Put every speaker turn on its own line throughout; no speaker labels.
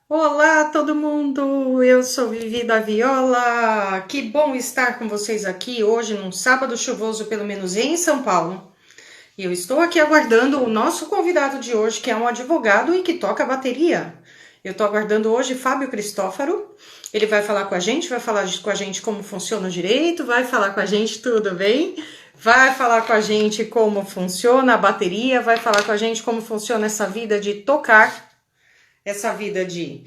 Olá, todo mundo! Eu sou Vivi da Viola. Que bom estar com vocês aqui hoje, num sábado chuvoso, pelo menos em São Paulo. E eu estou aqui aguardando o nosso convidado de hoje, que é um advogado e que toca bateria. Eu estou aguardando hoje Fábio Cristófaro. Ele vai falar com a gente, vai falar com a gente como funciona o direito, vai falar com a gente tudo bem, vai falar com a gente como funciona a bateria, vai falar com a gente como funciona essa vida de tocar, essa vida de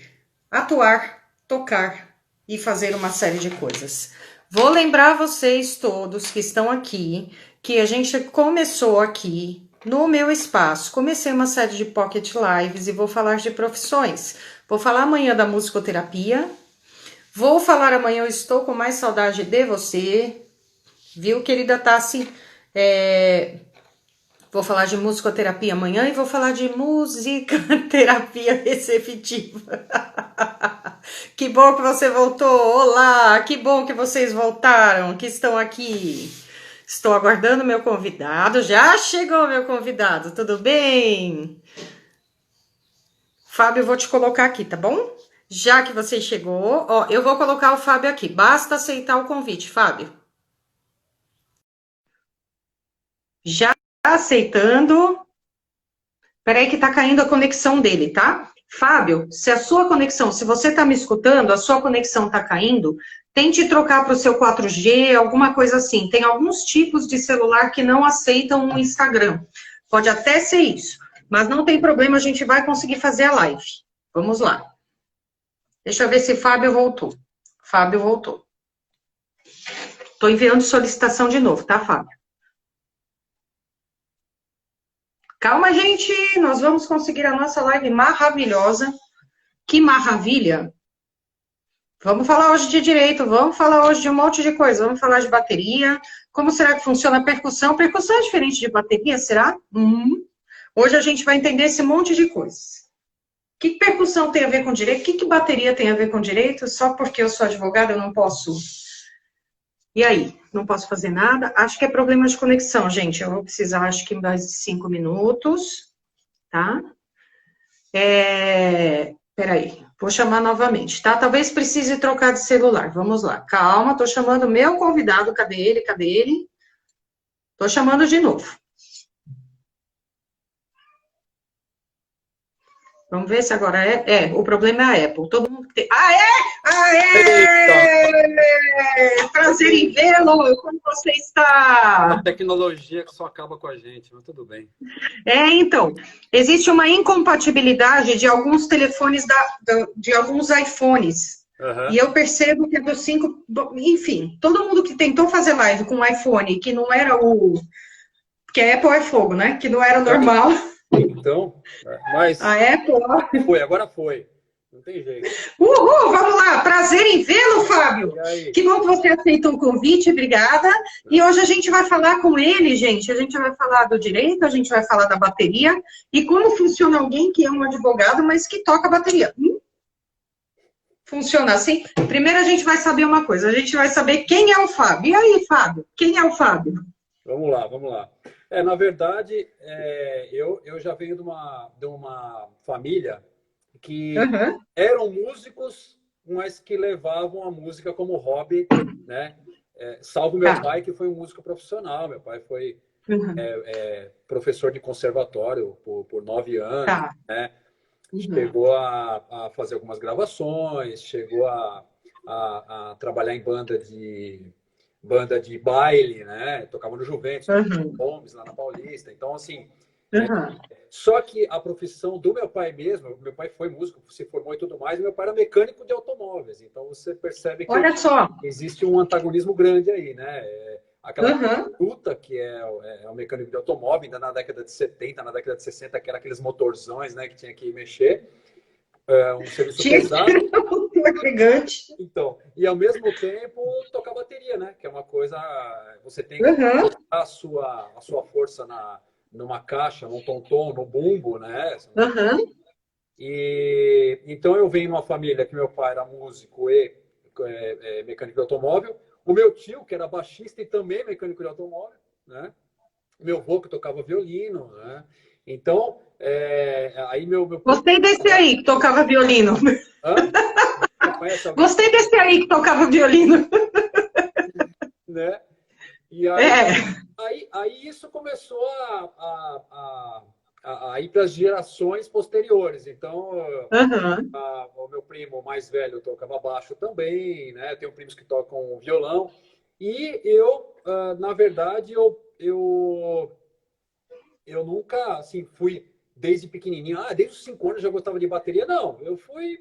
atuar, tocar e fazer uma série de coisas. Vou lembrar vocês todos que estão aqui que a gente começou aqui no meu espaço. Comecei uma série de pocket lives e vou falar de profissões. Vou falar amanhã da musicoterapia. Vou falar amanhã, eu estou com mais saudade de você. Viu, querida Tassi? Vou falar de musicoterapia amanhã e vou falar de música terapia receptiva. Que bom que você voltou! Olá! Que bom que vocês voltaram, que estão aqui. Estou aguardando meu convidado. Já chegou meu convidado, tudo bem? Fábio, eu vou te colocar aqui, tá bom? Já que você chegou, ó, eu vou colocar o Fábio aqui. Basta aceitar o convite, Fábio. Já aceitando. Peraí que tá caindo a conexão dele, tá? Fábio, se a sua conexão, se você tá me escutando, a sua conexão tá caindo, tente trocar para o seu 4G, alguma coisa assim. Tem alguns tipos de celular que não aceitam o Instagram. Pode até ser isso, mas não tem problema, a gente vai conseguir fazer a live. Vamos lá. Deixa eu ver se Fábio voltou. Fábio voltou. Tô enviando solicitação de novo, tá, Fábio? Calma, gente, nós vamos conseguir a nossa live maravilhosa. Que maravilha! Vamos falar hoje de direito, vamos falar hoje de um monte de coisa, vamos falar de bateria, como será que funciona a percussão? Percussão é diferente de bateria, será? Hoje a gente vai entender esse monte de coisas. O que percussão tem a ver com direito? O que bateria tem a ver com direito? Só porque eu sou advogada eu não posso. E aí? Não posso fazer nada? Acho que é problema de conexão, gente. Eu vou precisar, acho que mais de 5 minutos, tá? Peraí, vou chamar novamente, tá? Talvez precise trocar de celular. Vamos lá, calma, tô chamando meu convidado. Cadê ele? Cadê ele? Tô chamando de novo. Vamos ver se agora o problema é a Apple. Todo mundo tem. Ah, é? Ah,
Eita,
é! Prazer em vê-lo. Como você
a
está?
tecnologia que só acaba com a gente, mas tudo bem.
Então, existe uma incompatibilidade de alguns telefones, de alguns iPhones. E
Aham.
eu percebo que é do 5, enfim, todo mundo que tentou fazer live com um iPhone, que não era que a Apple é fogo, né? Que não era normal.
Então,
A
mas
Apple,
agora foi. Não tem jeito.
uhul, vamos lá, prazer em vê-lo, Fábio.
E aí?
Que bom que você aceitou o convite, obrigada. E hoje a gente vai falar com ele, gente. A gente vai falar do direito, a gente vai falar da bateria e como funciona alguém que é um advogado, mas que toca bateria. Funciona assim? Primeiro a gente vai saber uma coisa, a gente vai saber quem é o Fábio. E aí, Fábio? Quem é o Fábio?
Vamos lá, vamos lá. Na verdade, eu já venho de uma família que
Uhum.
eram músicos, mas que levavam a música como hobby, né? Salvo meu
Tá.
pai, que foi um músico profissional. Meu pai foi
Uhum.
professor de conservatório por 9 anos,
Tá.
né?
Uhum.
Chegou a fazer algumas gravações, chegou a trabalhar em banda de baile, né? Tocava no Juventus, tocava
Uhum.
no Holmes, lá na Paulista. Então, assim,
Uhum.
só que a profissão do meu pai mesmo, meu pai foi músico, se formou e tudo mais, e meu pai era mecânico de automóveis. Então, você percebe que
Olha só.
existe um antagonismo grande aí, né? Aquela
Uhum.
luta que é o mecânico de automóvel, ainda na década de 70, na década de 60, que era aqueles motorzões, né, que tinha que mexer, um serviço
Tinha que ser
pesado.
muito gigante.
Então, e ao mesmo tempo tocar bateria, né, que é uma coisa, você tem que
Uhum.
colocar a sua força numa caixa, num tom-tom, no bumbo, né?
Uhum.
E então eu venho numa família que meu pai era músico e mecânico de automóvel, o meu tio que era baixista e também mecânico de automóvel, né? Meu avô que tocava violino, né? Então, aí meu...
Gostei desse aí que tocava violino.
Hã? Conhece alguém?
Gostei desse aí que tocava violino.
Né? E aí,
É.
aí isso começou a ir para as gerações posteriores. Então,
Uhum.
o meu primo mais velho tocava baixo também, né? Tenho primos que tocam violão. E eu, na verdade, eu nunca assim, fui desde pequenininho, desde os 5 anos eu já gostava de bateria. Não, eu fui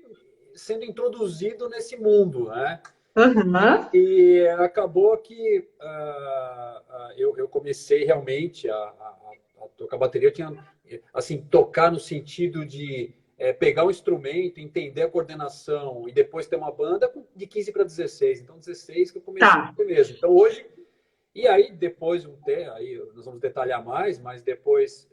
sendo introduzido nesse mundo, né?
Uhum.
E acabou que eu comecei realmente a tocar bateria. Eu tinha, assim, tocar no sentido de pegar um instrumento, entender a coordenação e depois ter uma banda de 15 para 16. Então, 16 que eu comecei
Tá.
mesmo. Então, hoje... E aí, depois, aí nós vamos detalhar mais, mas depois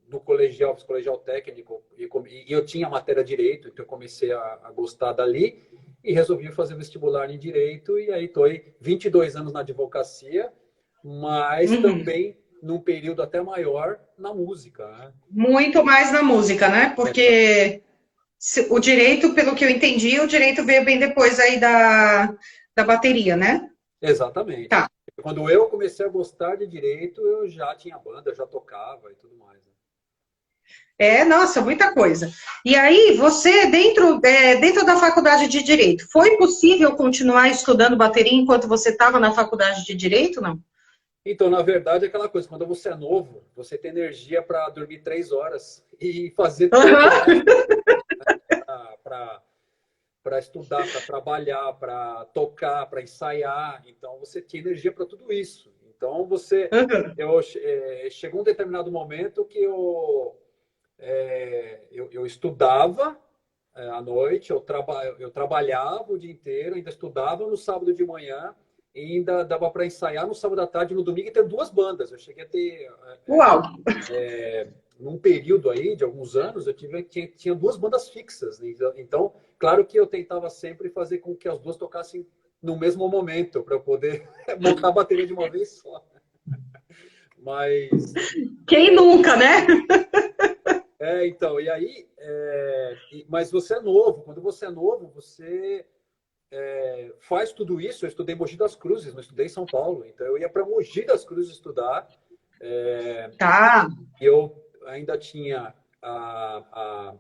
no colegial, fiz colegial técnico, e eu tinha matéria direito, então eu comecei a gostar dali e resolvi fazer vestibular em direito, e aí estou aí 22 anos na advocacia, mas
Uhum.
também num período até maior na música, né?
Muito mais na música, né? Porque o direito, pelo que eu entendi, o direito veio bem depois aí da bateria, né?
Exatamente.
Tá.
Quando eu comecei a gostar de direito, eu já tinha banda, já tocava e tudo mais, né?
É, nossa, muita coisa. E aí, você, dentro da faculdade de Direito, foi possível continuar estudando bateria enquanto você estava na faculdade de Direito, não?
Então, na verdade, é aquela coisa, quando você é novo, você tem energia para dormir 3 horas e fazer todo o
Aham.
resto para estudar, para trabalhar, para tocar, para ensaiar. Então, você tinha energia para tudo isso. Então,
Aham.
chegou um determinado momento que eu estudava à noite, eu trabalhava o dia inteiro, ainda estudava no sábado de manhã, e ainda dava para ensaiar no sábado à tarde, no domingo, e ter 2 bandas. Eu cheguei a ter,
Uau!
num período aí de alguns anos, tinha 2 bandas fixas, né? Então, claro que eu tentava sempre fazer com que as duas tocassem no mesmo momento, para eu poder montar a bateria de uma vez só. Mas,
Quem nunca, né?
então, e aí, mas você é novo. Quando você é novo, você faz tudo isso. Eu estudei em Mogi das Cruzes, não estudei em São Paulo. Então, eu ia para Mogi das Cruzes estudar.
Tá.
Eu ainda tinha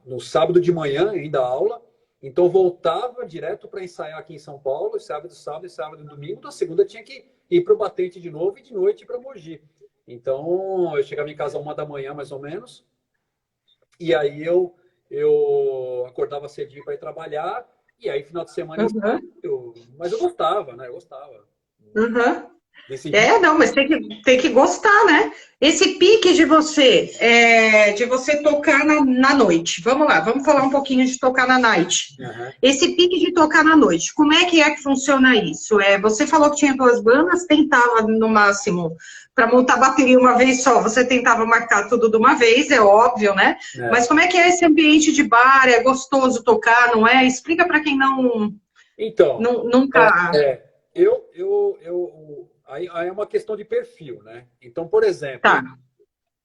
no sábado de manhã ainda aula. Então, eu voltava direto para ensaiar aqui em São Paulo, sábado e domingo. Na segunda, eu tinha que ir para o Batente de novo e de noite para Mogi. Então, eu chegava em casa 1 da manhã, mais ou menos. E aí eu acordava cedinho para ir trabalhar, e aí final de semana
Aham.
mas eu gostava, né? Eu gostava.
Aham.
Decidi.
É, não, mas tem que gostar, né? Esse pique de você tocar na noite. Vamos lá, vamos falar um pouquinho de tocar na night.
Aham.
Esse pique de tocar na noite, como é que funciona isso? Você falou que tinha 2 bandas, tentava no máximo para montar bateria uma vez só, você tentava marcar tudo de uma vez, é óbvio, né?
É.
Mas como é que é esse ambiente de bar? É gostoso tocar, não é? Explica para quem não,
Então,
nunca.
aí é uma questão de perfil, né? Então, por exemplo,
Tá.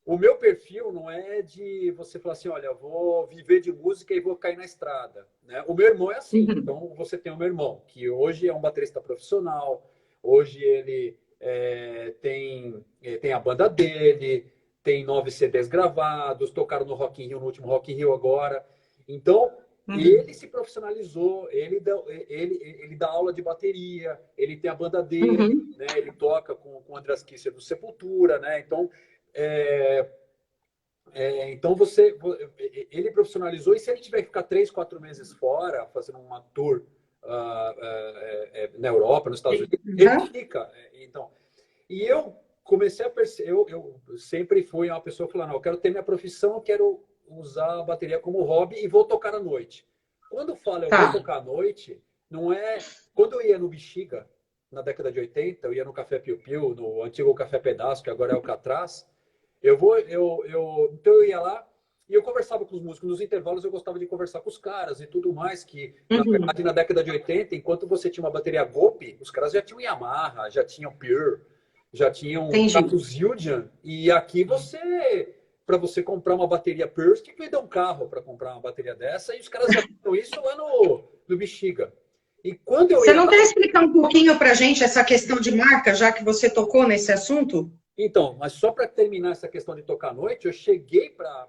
o meu perfil não é de você falar assim, olha, eu vou viver de música e vou cair na estrada, né? O meu irmão é assim.
Uhum.
Então, você tem o meu irmão, que hoje é um baterista profissional, hoje ele tem a banda dele, tem 9 CDs gravados, tocaram no Rock in Rio, no último Rock in Rio agora. Então,
Uhum.
ele se profissionalizou, ele dá aula de bateria, ele tem a banda dele,
Uhum.
né? Ele toca com o Andreas Kisser do Sepultura, né? Então, é, então ele profissionalizou, e se ele tiver que ficar 3, 4 meses fora, fazendo uma tour na Europa, nos Estados Unidos, ele
Uhum.
fica. Então, e eu comecei a perceber, eu sempre fui uma pessoa falando, não, eu quero ter minha profissão, eu quero usar a bateria como hobby e vou tocar à noite. Quando eu falo eu vou
Tá.
tocar à noite, não é... Quando eu ia no Bexiga, na década de 80, eu ia no Café Piu Piu, no antigo Café Pedaço, que agora é o Catraz, então eu ia lá e eu conversava com os músicos. Nos intervalos eu gostava de conversar com os caras e tudo mais, que na
Uhum.
verdade na década de 80, enquanto você tinha uma bateria Golpe, os caras já tinham Yamaha, já tinham Pure, já tinha um
Entendi.
Cato Zildjian, e aqui você, para você comprar uma bateria Purse, tem que vender um carro para comprar uma bateria dessa, e os caras já fizeram isso lá no Bexiga. E quando eu
Você
ia
não
lá,
quer explicar um pouquinho para a gente essa questão de marca, já que você tocou nesse assunto?
então, mas só para terminar essa questão de tocar à noite, eu cheguei para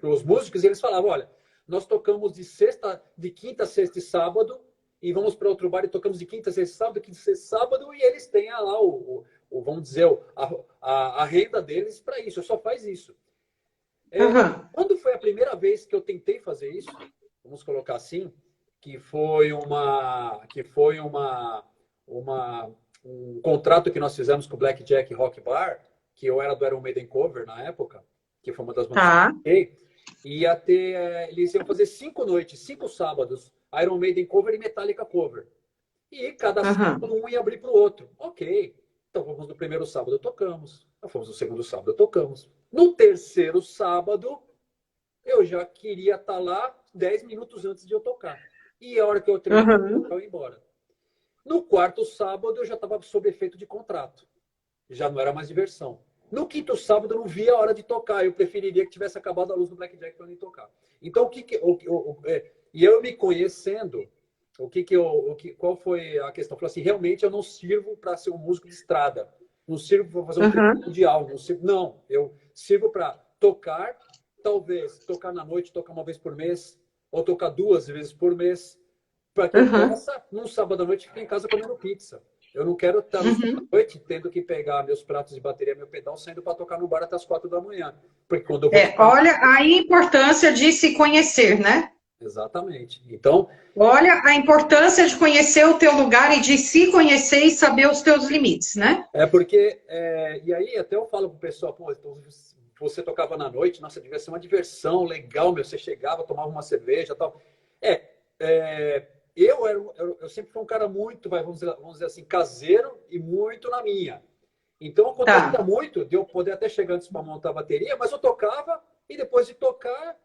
os músicos e eles falavam, olha, nós tocamos de quinta, sexta e sábado, e vamos para outro bar e tocamos de quinta, sexta, sábado, quinta, sexta, sábado, e eles têm lá vamos dizer, a renda deles para isso, só faz isso.
Aham,
Quando foi a primeira vez que eu tentei fazer isso, vamos colocar assim, que foi um contrato que nós fizemos com o Blackjack Rock Bar, que eu era do Iron Maiden Cover na época, que foi uma das bandas que eu
tá.
toquei, e ia ter, eles iam fazer 5 noites, 5 sábados, Iron Maiden Cover e Metallica Cover. E cada
Aham,
sábado um ia abrir para o outro. Ok. Então fomos no primeiro sábado, tocamos. Então, fomos no segundo sábado, tocamos. No terceiro sábado, eu já queria estar lá 10 minutos antes de eu tocar. E a hora que eu terminei,
aham.
eu ia embora. No quarto sábado, eu já estava sob efeito de contrato. Já não era mais diversão. No quinto sábado, eu não via a hora de tocar. Eu preferiria que tivesse acabado a luz do Blackjack para eu ir tocar. Então, e eu me conhecendo, qual foi a questão? Eu falei assim, realmente eu não sirvo para ser um músico de estrada. Não sirvo para fazer um trio
Aham,
mundial. Não, eu sirvo para tocar, talvez tocar na noite, tocar uma vez por mês, ou tocar 2 vezes por mês, para que eu
aham,
possa, num sábado à noite, ficar em casa comendo pizza. Eu não quero estar no sábado
uhum.
à noite tendo que pegar meus pratos de bateria, meu pedal, saindo para tocar no bar até as 4 da manhã. Porque quando eu vou tocar.
Olha a importância de se conhecer, né?
Exatamente. Então,
Olha a importância de conhecer o teu lugar e de se conhecer e saber os teus limites, né?
porque. E aí, até eu falo pro pessoal, pô, então, você tocava na noite, nossa, devia ser uma diversão legal, meu. Você chegava, tomava uma cerveja e tal. É, eu sempre fui um cara muito, vamos dizer assim, caseiro e muito na minha. Então acontecia
Tá.
muito de eu poder até chegar antes para montar a bateria, mas eu tocava e depois de tocar,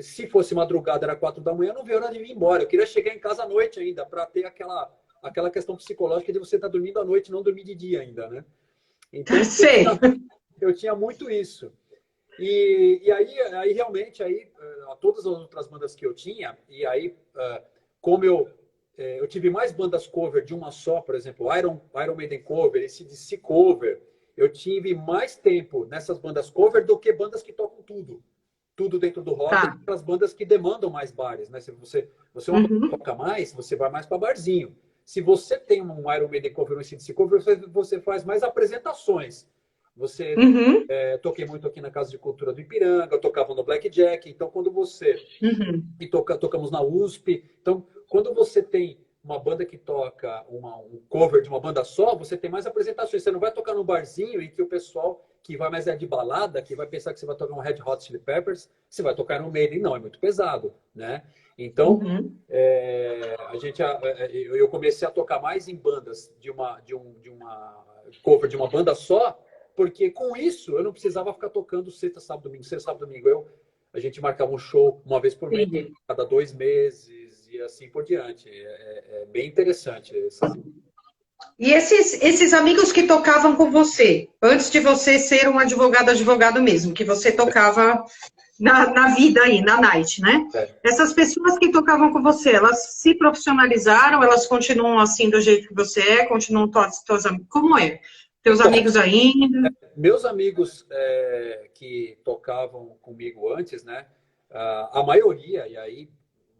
se fosse madrugada, era 4 da manhã, eu não via hora de vir embora. Eu queria chegar em casa à noite ainda, para ter aquela questão psicológica de você estar dormindo à noite e não dormir de dia ainda, né? Então
Sei.
eu tinha muito isso. E aí realmente, todas as outras bandas que eu tinha, e aí, como eu tive mais bandas cover de uma só, por exemplo, Iron Maiden cover, AC/DC cover, eu tive mais tempo nessas bandas cover do que bandas que tocam tudo dentro do rock,
Tá.
as bandas que demandam mais bares, né? Se você é uma banda que
Uhum.
toca mais, você vai mais para barzinho. Se você tem um Iron Maiden cover, um AC/DC cover, você faz mais apresentações. Você
Uhum.
toquei muito aqui na Casa de Cultura do Ipiranga, eu tocava no Blackjack, então quando você
Uhum.
tocamos na USP. Então, quando você tem uma banda que toca um cover de uma banda só, você tem mais apresentações. Você não vai tocar num barzinho em que o pessoal que vai mais de balada, que vai pensar que você vai tocar um Red Hot Chili Peppers, você vai tocar no Maiden. Não, é muito pesado, né? Então,
Uhum.
eu comecei a tocar mais em bandas de uma cover de uma banda só, porque com isso eu não precisava ficar tocando sexta, sábado, domingo, sexta, sábado, domingo. A gente marcava um show uma vez por mês,
Entendi.
cada 2 meses e assim por diante. É bem interessante.
E esses amigos que tocavam com você, antes de você ser um advogado mesmo, que você tocava na vida aí, na night, né?
É,
Essas pessoas que tocavam com você, elas se profissionalizaram, elas continuam assim do jeito que você é, continuam teus amigos. Como é? Teus
então,
amigos ainda?
meus amigos que tocavam comigo antes, né? A maioria, e aí,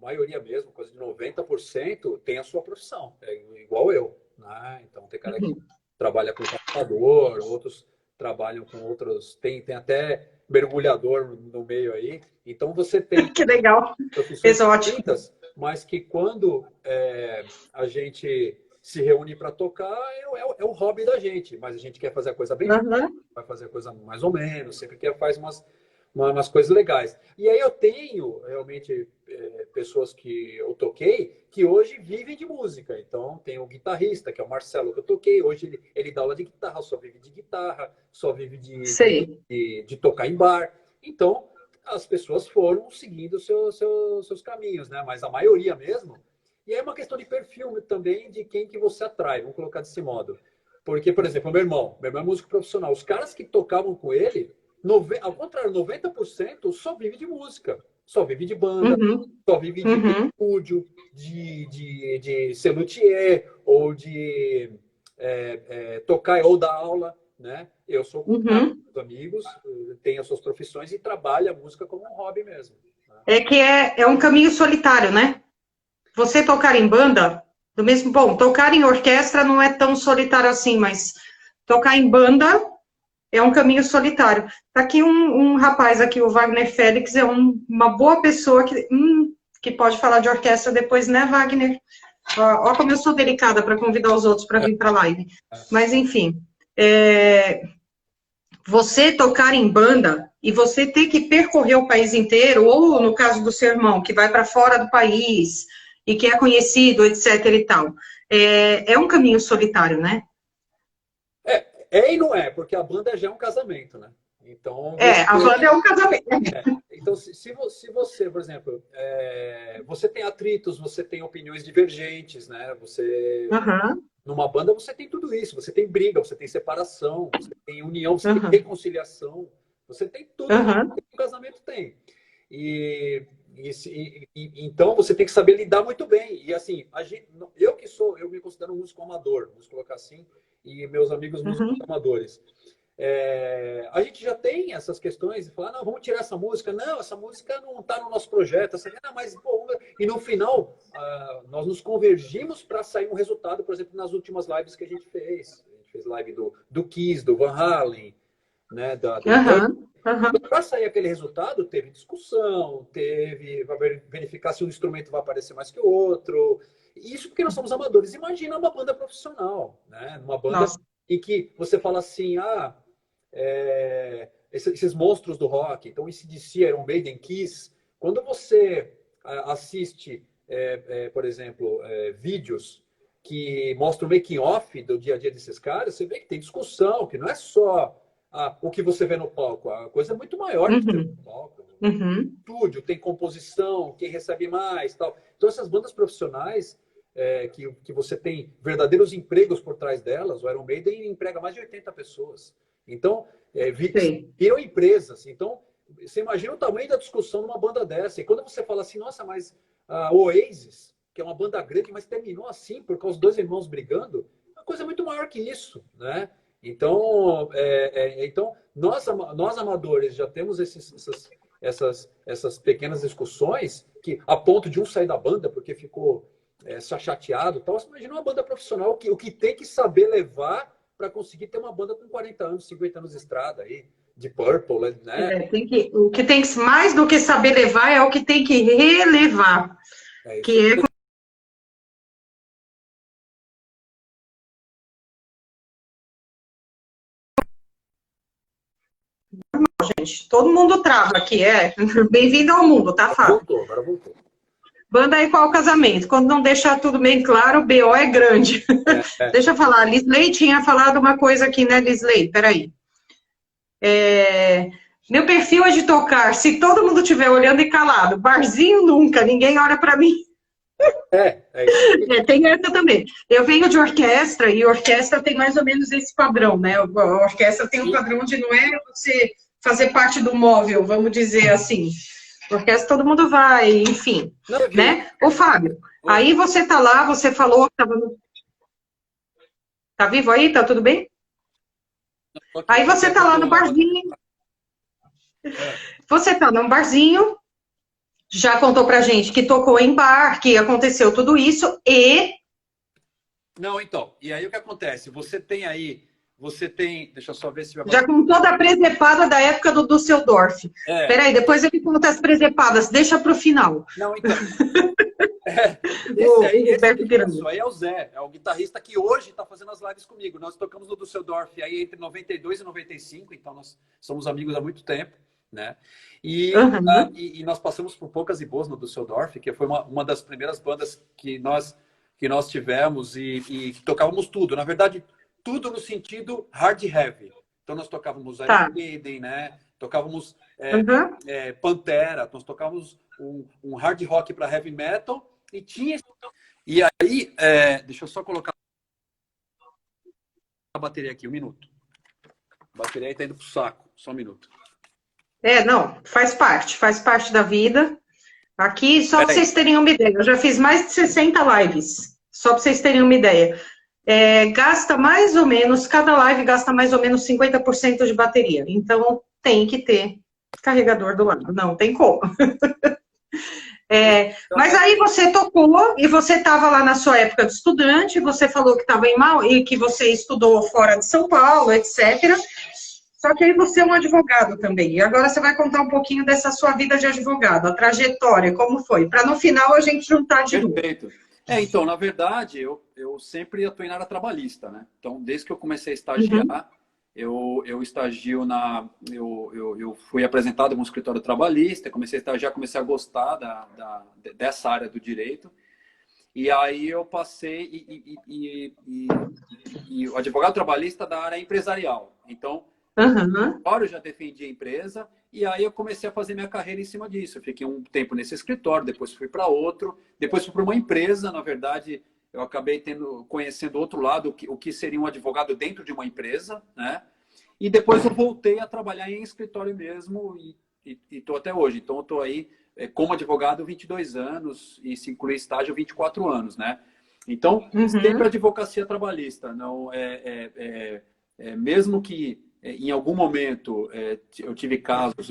maioria mesmo, coisa de 90%, tem a sua profissão, igual eu. Né? Então, tem cara que
Uhum.
trabalha com computador, outros trabalham com outros, tem até mergulhador no meio aí. Então, você tem
Que legal,
profissões
exótico.
distintas, mas que quando a gente se reúne para tocar, é o hobby da gente, mas a gente quer fazer a coisa bem feita,
Uhum.
vai fazer a coisa mais ou menos, sempre quer faz umas coisas legais. E aí eu tenho realmente pessoas que eu toquei que hoje vivem de música. Então tem o guitarrista, que é o Marcelo, que eu toquei. Hoje ele dá aula de guitarra, só vive de guitarra, só vive
Sei.
de tocar em bar. Então as pessoas foram seguindo seus caminhos, né? Mas a maioria mesmo E é uma questão de perfil também de quem que você atrai, vamos colocar desse modo. Porque, por exemplo, meu irmão é músico profissional. Os caras que tocavam com ele, ao contrário, 90% só vive de música. Só vive de banda,
Uhum,
só vive de
uhum.
estúdio, de ser luthier, ou de tocar ou dar aula, né? Eu sou com
Uhum.
amigos, têm as suas profissões e trabalha a música como um hobby mesmo. Né?
É que é um caminho solitário, né? Você tocar em banda, do mesmo, bom, tocar em orquestra não é tão solitário assim, mas tocar em banda é um caminho solitário. Tá aqui um rapaz aqui, o Wagner Félix, é uma boa pessoa que pode falar de orquestra depois, né, Wagner? Ó como eu sou delicada para convidar os outros para vir para a live. Mas, enfim, você tocar em banda e você ter que percorrer o país inteiro, ou no caso do seu irmão, que vai para fora do país e que é conhecido, etc e tal, é um caminho solitário, né?
E não é, porque a banda já é um casamento, né? Então,
A banda é um casamento.
então se você, por exemplo, você tem atritos, você tem opiniões divergentes, né?
Uhum,
Numa banda você tem tudo isso. Você tem briga, você tem separação, você tem união, você tem
uhum,
reconciliação, você tem tudo que
uhum,
o casamento tem. Então você tem que saber lidar muito bem. E assim, eu me considero um músico amador, vamos colocar assim, e meus amigos músicos
uhum,
amadores. A gente já tem essas questões de falar, não, vamos tirar essa música. Não, essa música não está no nosso projeto. Mas, pô, e no final, nós nos convergimos para sair um resultado, por exemplo, nas últimas lives que a gente fez. A gente fez live do Kiss, do Van Halen, né, do
uhum, uhum.
para sair aquele resultado, teve discussão, teve para verificar se um instrumento vai aparecer mais que o outro. Isso porque nós somos amadores. Imagina uma banda profissional, né? Uma banda
Nossa.
em que você fala assim, esses monstros do rock, então AC/DC, Iron Maiden, Kiss, quando você assiste, por exemplo, vídeos que mostram o making off do dia a dia desses caras, você vê que tem discussão, que não é só o que você vê no palco, a coisa é muito maior que você vê
Uhum,
no palco.
uhum.
Estúdio, tem composição, quem recebe mais, tal. Então essas bandas profissionais que você tem verdadeiros empregos por trás delas, o Iron Maiden emprega mais de 80 pessoas. Então,
Sei.
viram empresas. Então, você imagina o tamanho da discussão numa banda dessa. E quando você fala assim, nossa, mas a Oasis, que é uma banda grande, mas terminou assim, por causa dos dois irmãos brigando, é uma coisa muito maior que isso, né? Então, nós amadores já temos essas pequenas discussões que, a ponto de um sair da banda porque ficou só chateado. Tal. Você imagina uma banda profissional, o que tem que saber levar para conseguir ter uma banda com 40 anos, 50 anos de estrada aí, de Purple, né?
O que tem que, mais do que saber levar, é o que tem que relevar.
É isso.
Que é, gente, todo mundo trava aqui, Bem-vindo ao mundo, tá, Fábio?
Agora voltou.
Banda aí qual o casamento? Quando não deixar tudo bem claro, o BO é grande. Deixa eu falar, a Lisley tinha falado uma coisa aqui, né, Lisley? Peraí. Meu perfil é de tocar, se todo mundo estiver olhando e calado, barzinho nunca, ninguém olha para mim.
É isso.
Tem essa também. Eu venho de orquestra, e orquestra tem mais ou menos esse padrão, né? A orquestra tem um padrão de não é você fazer parte do móvel, vamos dizer assim. Orquestra todo mundo vai, enfim,
Não,
né? Ô, Fábio, aí você tá lá, você falou que tava no... Tá vivo aí? Tá tudo bem? Aí você tá lá no barzinho. Você tá num barzinho, já contou pra gente que tocou em bar, que aconteceu tudo isso, e...
Não, então, e aí o que acontece? Você tem, deixa eu só ver se vai
Já contou da presepada da época do Düsseldorf. Peraí, depois ele conta as presepadas, deixa pro final.
Não, então.
Isso
Aí é o Zé, é o guitarrista que hoje está fazendo as lives comigo. Nós tocamos no Düsseldorf aí entre 92 e 95, então nós somos amigos há muito tempo, né? E nós passamos por poucas e boas no Düsseldorf, que foi uma das primeiras bandas que nós tivemos e tocávamos tudo. Na verdade, tudo no sentido hard heavy. Então nós tocávamos Iron Maiden, né? Tocávamos Pantera, nós tocávamos um hard rock para heavy metal e E aí, deixa eu só colocar a bateria aqui, um minuto. A bateria aí tá indo pro saco, só um minuto.
Não, faz parte da vida. Aqui, só para
Peraí.
vocês terem uma ideia, eu já fiz mais de 60 lives, só para vocês terem uma ideia. Gasta mais ou menos, cada live gasta mais ou menos 50% de bateria. Então, tem que ter carregador do lado, não tem como. Mas aí você tocou e você estava lá na sua época de estudante, você falou que estava em mal e que você estudou fora de São Paulo, etc. Só que aí você é um advogado também. E agora você vai contar um pouquinho dessa sua vida de advogado, a trajetória, como foi, para no final a gente juntar de novo.
Perfeito. Então, na verdade, eu sempre atuei na área trabalhista, né? Então, desde que eu comecei a estagiar, eu estagio eu fui apresentado como escritório trabalhista, comecei a estagiar, comecei a gostar dessa área do direito. E aí eu passei e o advogado trabalhista da área empresarial. Então, eu já defendi a empresa e aí eu comecei a fazer minha carreira em cima disso. Eu fiquei um tempo nesse escritório, depois fui para outro, depois fui para uma empresa. Na verdade, eu acabei conhecendo outro lado, o que seria um advogado dentro de uma empresa, né? E depois eu voltei a trabalhar em escritório mesmo e estou até hoje. Então, eu estou aí como advogado 22 anos e se incluir estágio 24 anos, né? Então, sempre advocacia trabalhista. Não, mesmo que em algum momento eu tive casos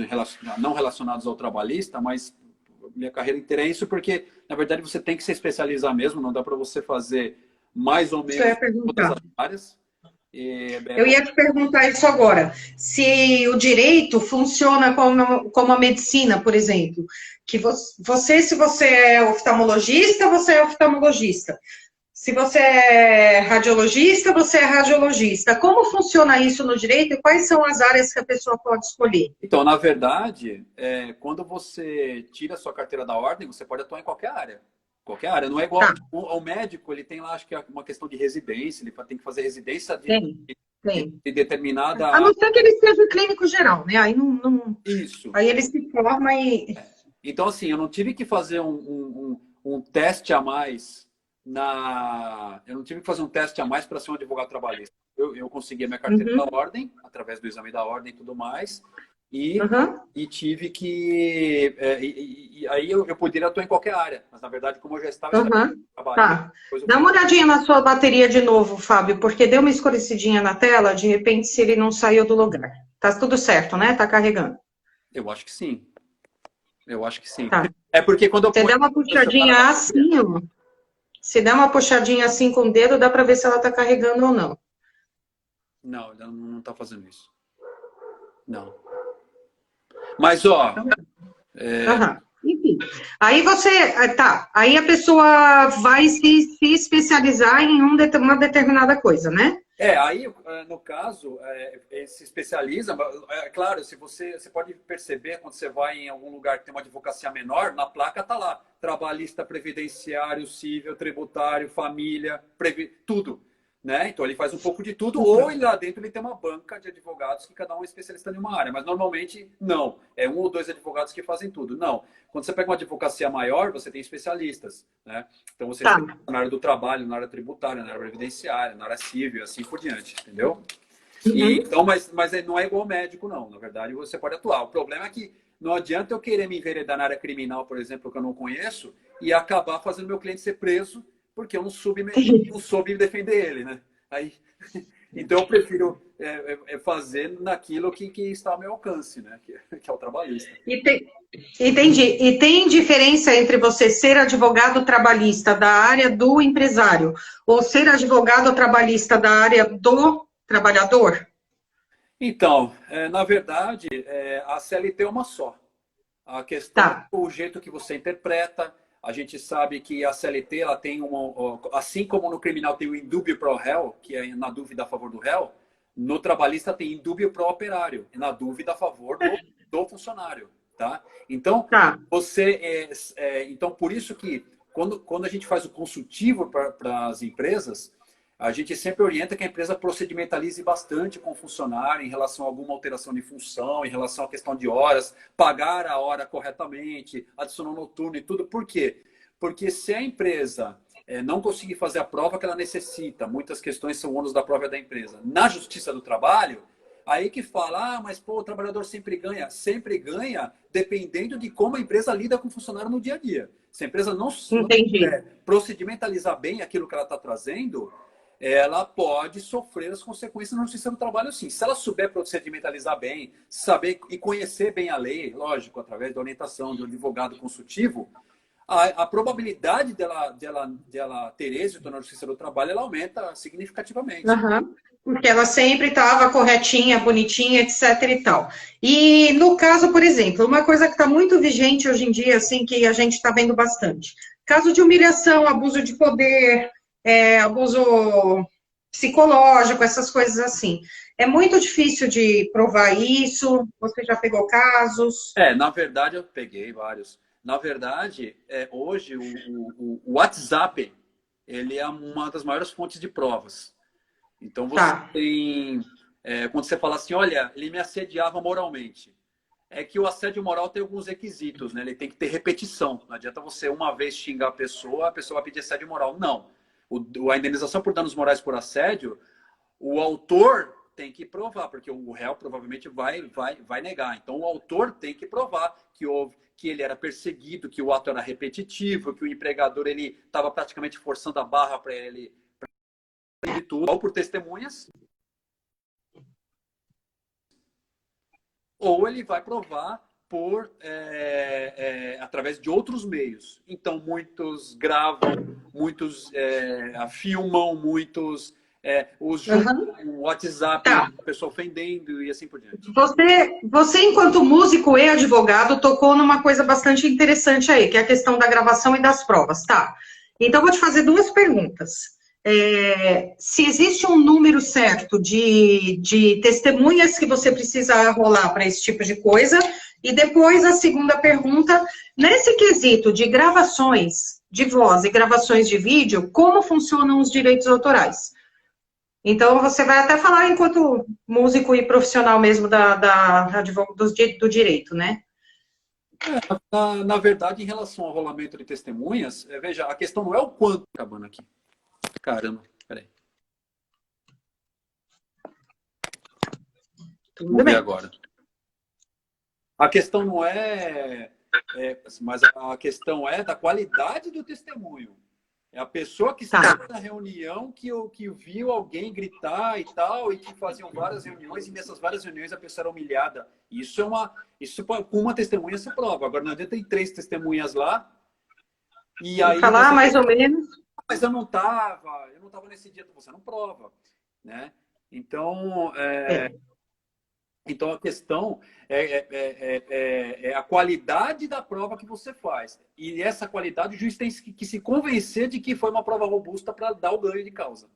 não relacionados ao trabalhista, mas minha carreira inteira é isso porque, na verdade, você tem que se especializar mesmo, não dá para você fazer mais ou menos todas as áreas.
Eu ia te perguntar isso agora. Se o direito funciona como a medicina, por exemplo. Que se você é oftalmologista, você é oftalmologista. Se você é radiologista, você é radiologista. Como funciona isso no direito e quais são as áreas que a pessoa pode escolher?
Então, na verdade, quando você tira a sua carteira da ordem, você pode atuar em qualquer área. Qualquer área. Não é igual ao médico, ele tem lá, acho que é uma questão de residência, ele tem que fazer residência de determinada...
A não ser que ele seja clínico geral, né? Aí não...
Isso.
Aí ele se forma e...
Então, assim, eu não tive que fazer um teste a mais Eu não tive que fazer um teste a mais para ser um advogado trabalhista. Eu consegui a minha carteira da ordem, através do exame da ordem e tudo mais, e tive que... aí eu poderia atuar em qualquer área, mas, na verdade, como eu já estava trabalhando...
Tá. Dá uma olhadinha na sua bateria de novo, Fábio, porque deu uma escurecidinha na tela, de repente, se ele não saiu do lugar. Tá tudo certo, né? Tá carregando.
Eu acho que sim. Eu acho que sim.
Tá.
É porque quando eu...
Você der uma puxadinha assim, ó. Se der uma puxadinha assim com o dedo, dá para ver se ela tá carregando ou não.
Não, ela não tá fazendo isso. Não. Mas, ó...
Enfim. Aí aí a pessoa vai se especializar em uma determinada coisa, né?
Aí, no caso, se especializa. Claro, se você pode perceber quando você vai em algum lugar que tem uma advocacia menor, na placa está lá: trabalhista, previdenciário, civil, tributário, família, tudo. Né? Então, ele faz um pouco de tudo, ou lá dentro ele tem uma banca de advogados que cada um é especialista em uma área. Mas, normalmente, não. É um ou dois advogados que fazem tudo. Não. Quando você pega uma advocacia maior, você tem especialistas. Né? Então, você tem na área do trabalho, na área tributária, na área previdenciária, na área civil, assim por diante. Entendeu? Então, mas não é igual médico, não. Na verdade, você pode atuar. O problema é que não adianta eu querer me enveredar na área criminal, por exemplo, que eu não conheço, e acabar fazendo meu cliente ser preso porque eu não soube defender ele, né? Então, eu prefiro fazer naquilo que está ao meu alcance, né? Que é o trabalhista.
Entendi. E tem diferença entre você ser advogado trabalhista da área do empresário ou ser advogado trabalhista da área do trabalhador?
Então, na verdade, a CLT é uma só. A questão é o jeito que você interpreta. A gente sabe que a CLT ela tem assim como no criminal tem o indúbio pro réu, que é na dúvida a favor do réu, no trabalhista tem indúbio pro operário, na dúvida a favor do funcionário, tá? Então, então por isso que quando a gente faz o consultivo para as empresas, a gente sempre orienta que a empresa procedimentalize bastante com o funcionário em relação a alguma alteração de função, em relação à questão de horas, pagar a hora corretamente, adicionar noturno e tudo. Por quê? Porque se a empresa não conseguir fazer a prova que ela necessita. Muitas questões são ônus da prova da empresa. Na Justiça do Trabalho, aí que fala, mas pô, o trabalhador sempre ganha dependendo de como a empresa lida com o funcionário no dia a dia. Se a empresa não
Entendi.
procedimentalizar bem aquilo que ela está trazendo, ela pode sofrer as consequências na Justiça do Trabalho, sim. Se ela souber procedimentalizar bem, saber e conhecer bem a lei, lógico, através da orientação de um advogado consultivo, a probabilidade dela ter êxito na Justiça do Trabalho, ela aumenta significativamente.
Aham. Porque ela sempre estava corretinha, bonitinha, etc e tal. E no caso, por exemplo, uma coisa que está muito vigente hoje em dia, assim, que a gente está vendo bastante. Caso de humilhação, abuso de poder, abuso psicológico, essas coisas assim. É muito difícil de provar isso. Você já pegou casos?
Na verdade, eu peguei vários. Na verdade, hoje o WhatsApp ele é uma das maiores fontes de provas. Então você
Tá.
tem, quando você fala assim, olha, ele me assediava moralmente. É que o assédio moral tem alguns requisitos, né? Ele tem que ter repetição. Não adianta você uma vez xingar a pessoa vai pedir assédio moral. Não. A indenização por danos morais por assédio, o autor tem que provar, porque o réu provavelmente vai negar. Então, o autor tem que provar que ele era perseguido, que o ato era repetitivo, que o empregador ele estava praticamente forçando a barra para ele de tudo, ou por testemunhas, ou ele vai provar através de outros meios. Então, muitos gravam, muitos filmam, muitos usam o WhatsApp,
Tá.
a pessoa ofendendo e assim por diante.
Você, enquanto músico e advogado, tocou numa coisa bastante interessante aí, que é a questão da gravação e das provas, tá? Então, eu vou te fazer duas perguntas. Se existe um número certo de testemunhas que você precisa rolar para esse tipo de coisa, e depois a segunda pergunta, nesse quesito de gravações de voz e gravações de vídeo, como funcionam os direitos autorais? Então, você vai até falar enquanto músico e profissional mesmo do direito, né?
Na verdade, em relação ao rolamento de testemunhas, veja, a questão não é o quanto. Acabando aqui. Caramba, peraí. Vamos ver agora. A questão não mas a questão é da qualidade do testemunho. É a pessoa que estava na reunião que viu alguém gritar e tal, e que faziam várias reuniões, e nessas várias reuniões a pessoa era humilhada. Isso com uma testemunha se prova. Agora, não adianta ter 3 testemunhas lá, e aí...
Falar mais ou menos.
Mas eu não estava nesse dia, você não prova, né? Então, então a questão é a qualidade da prova que você faz. E essa qualidade, o juiz tem que se convencer de que foi uma prova robusta para dar o ganho de causa.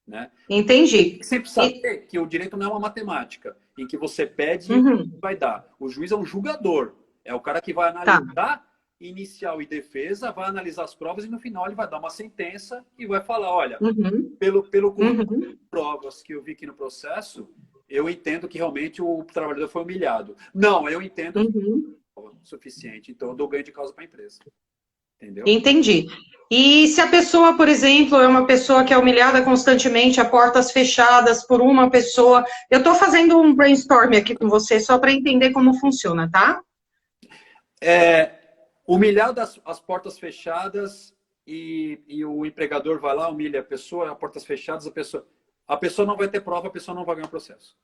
Né?
Entendi.
Tem que sempre saber que o direito não é uma matemática, em que você pede e vai dar. O juiz é um julgador. É o cara que vai analisar inicial e defesa, vai analisar as provas e no final ele vai dar uma sentença e vai falar, olha, pelo conjunto de provas que eu vi aqui no processo, eu entendo que realmente o trabalhador foi humilhado. Não, eu entendo que não é suficiente. Então, eu dou ganho de causa para a empresa. Entendeu?
Entendi. E se a pessoa, por exemplo, é uma pessoa que é humilhada constantemente, a portas fechadas por uma pessoa... Eu estou fazendo um brainstorm aqui com você, só para entender como funciona, tá?
Humilhada as portas fechadas e o empregador vai lá, humilha a pessoa, as portas fechadas, a pessoa não vai ter prova, a pessoa não vai ganhar processo.